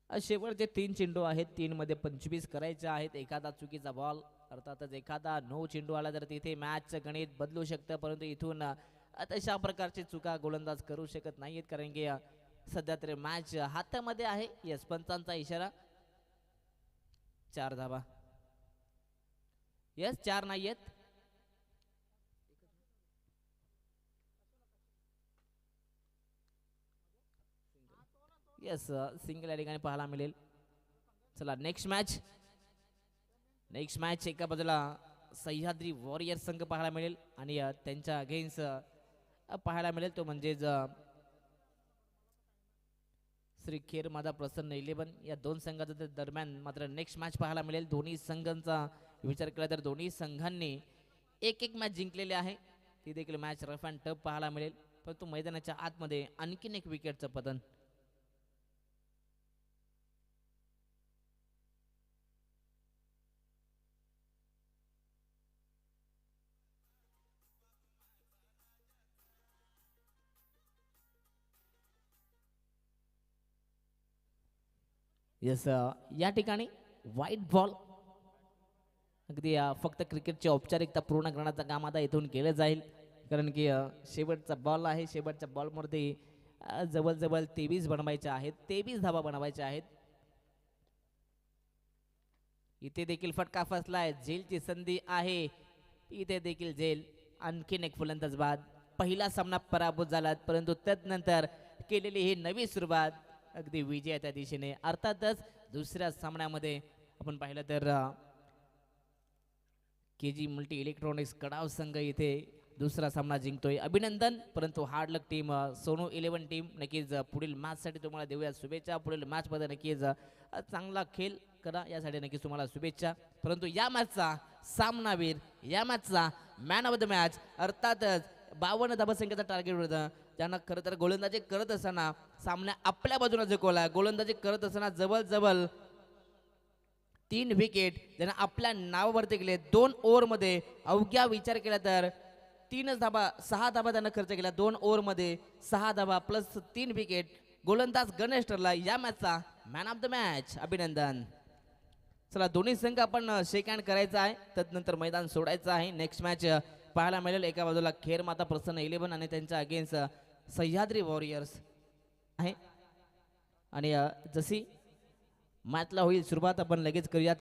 शेवटचे 3 चेंडू आहेत. 3 मध्ये 25 करायचे आहेत. एखादा चुकीचा बॉल, अर्थातच एखादा नो चेंडू आला तर तिथे मॅचचं गणित बदलू शकतं, परंतु इथून अशा प्रकारची चुका गोलंदाज करू शकत नाहीत, कारण की सध्या तरी मॅच हातामध्ये आहे. यस, पंचांचा इशारा. 4 धाबा. यस, 4 नाही आहेत. यस, सिंगल या ठिकाणी पाहायला मिळेल. चला नेक्स्ट मॅच एका बाजूला सह्याद्री वॉरियर संघ पाहायला मिळेल आणि त्यांच्या अगेन्स्ट पाहायला मिळेल तो म्हणजेच श्री खेर माता प्रसन्न 11. या दोन संघाच्या दरम्यान मात्र नेक्स्ट मॅच पाहायला मिळेल. दोन्ही संघांचा विचार केला तर दोन्ही संघांनी एक मॅच जिंकलेली आहे. ती देखील मॅच रफ अँड टफ पाहायला मिळेल. परंतु मैदानाच्या आतमध्ये आणखीन एक विकेटचं पतन. यस, या ठिकाणी व्हाईट बॉल अगदी फक्त क्रिकेटची औपचारिकता पूर्ण करण्याचं काम आता इथून केलं जाईल. कारण की शेवटचा बॉल आहे. शेवटच्या बॉलमध्ये जवळजवळ 23 बनवायचे आहेत. 23 धावा बनवायच्या आहेत. इथे देखील फटका फसलाय. झेलची संधी आहे. इथे देखील झेल. आणखीन एक फलंदाज बाद. पहिला सामना पराभूत झाला परंतु त्यानंतर केलेली ही नवी सुरुवात अगदी विजयाच्या दिशेने. अर्थातच दुसऱ्या सामन्यामध्ये आपण पाहिलं तर KG मल्टी इलेक्ट्रॉनिक्स कडाव संघ इथे दुसरा सामना जिंकतोय. अभिनंदन. परंतु हार्ड लक टीम, सोनू 11 टीम नक्कीच पुढील मॅचसाठी तुम्हाला देऊया शुभेच्छा. पुढील मॅचमध्ये नक्कीच चांगला खेळ करा यासाठी नक्कीच तुम्हाला शुभेच्छा. परंतु या मॅचचा सामनावीर, या मॅचचा मॅन ऑफ द मॅच अर्थातच 52 धाबसंख्येचा टार्गेट होतं. त्यांना खरं तर गोलंदाजी करत असताना सामना आपल्या बाजूने जिंकवला. गोलंदाजी करत असताना जवळजवळ 3 विकेट ज्यांना आपल्या नावावरती केले. 2 ओव्हरमध्ये अवघ्या विचार केला तर 6 धाबा त्यांना खर्च केला. 2 ओव्हरमध्ये 6 धाबा प्लस 3 विकेट. गोलंदाज गणेश ठरला या मॅचचा मॅन ऑफ द मॅच. अभिनंदन. चला दोन्ही संघ आपण शेक हँड करायचा आहे. त्यानंतर मैदान सोडायचं आहे. नेक्स्ट मॅच पाहायला मिळेल. एका बाजूला खेर माता प्रसन्न 11 आणि त्यांच्या अगेन्स्ट सह्याद्री वॉरियर्स आहे. आणि जशी मॅचला होईल सुरुवात आपण लगेच करूयात.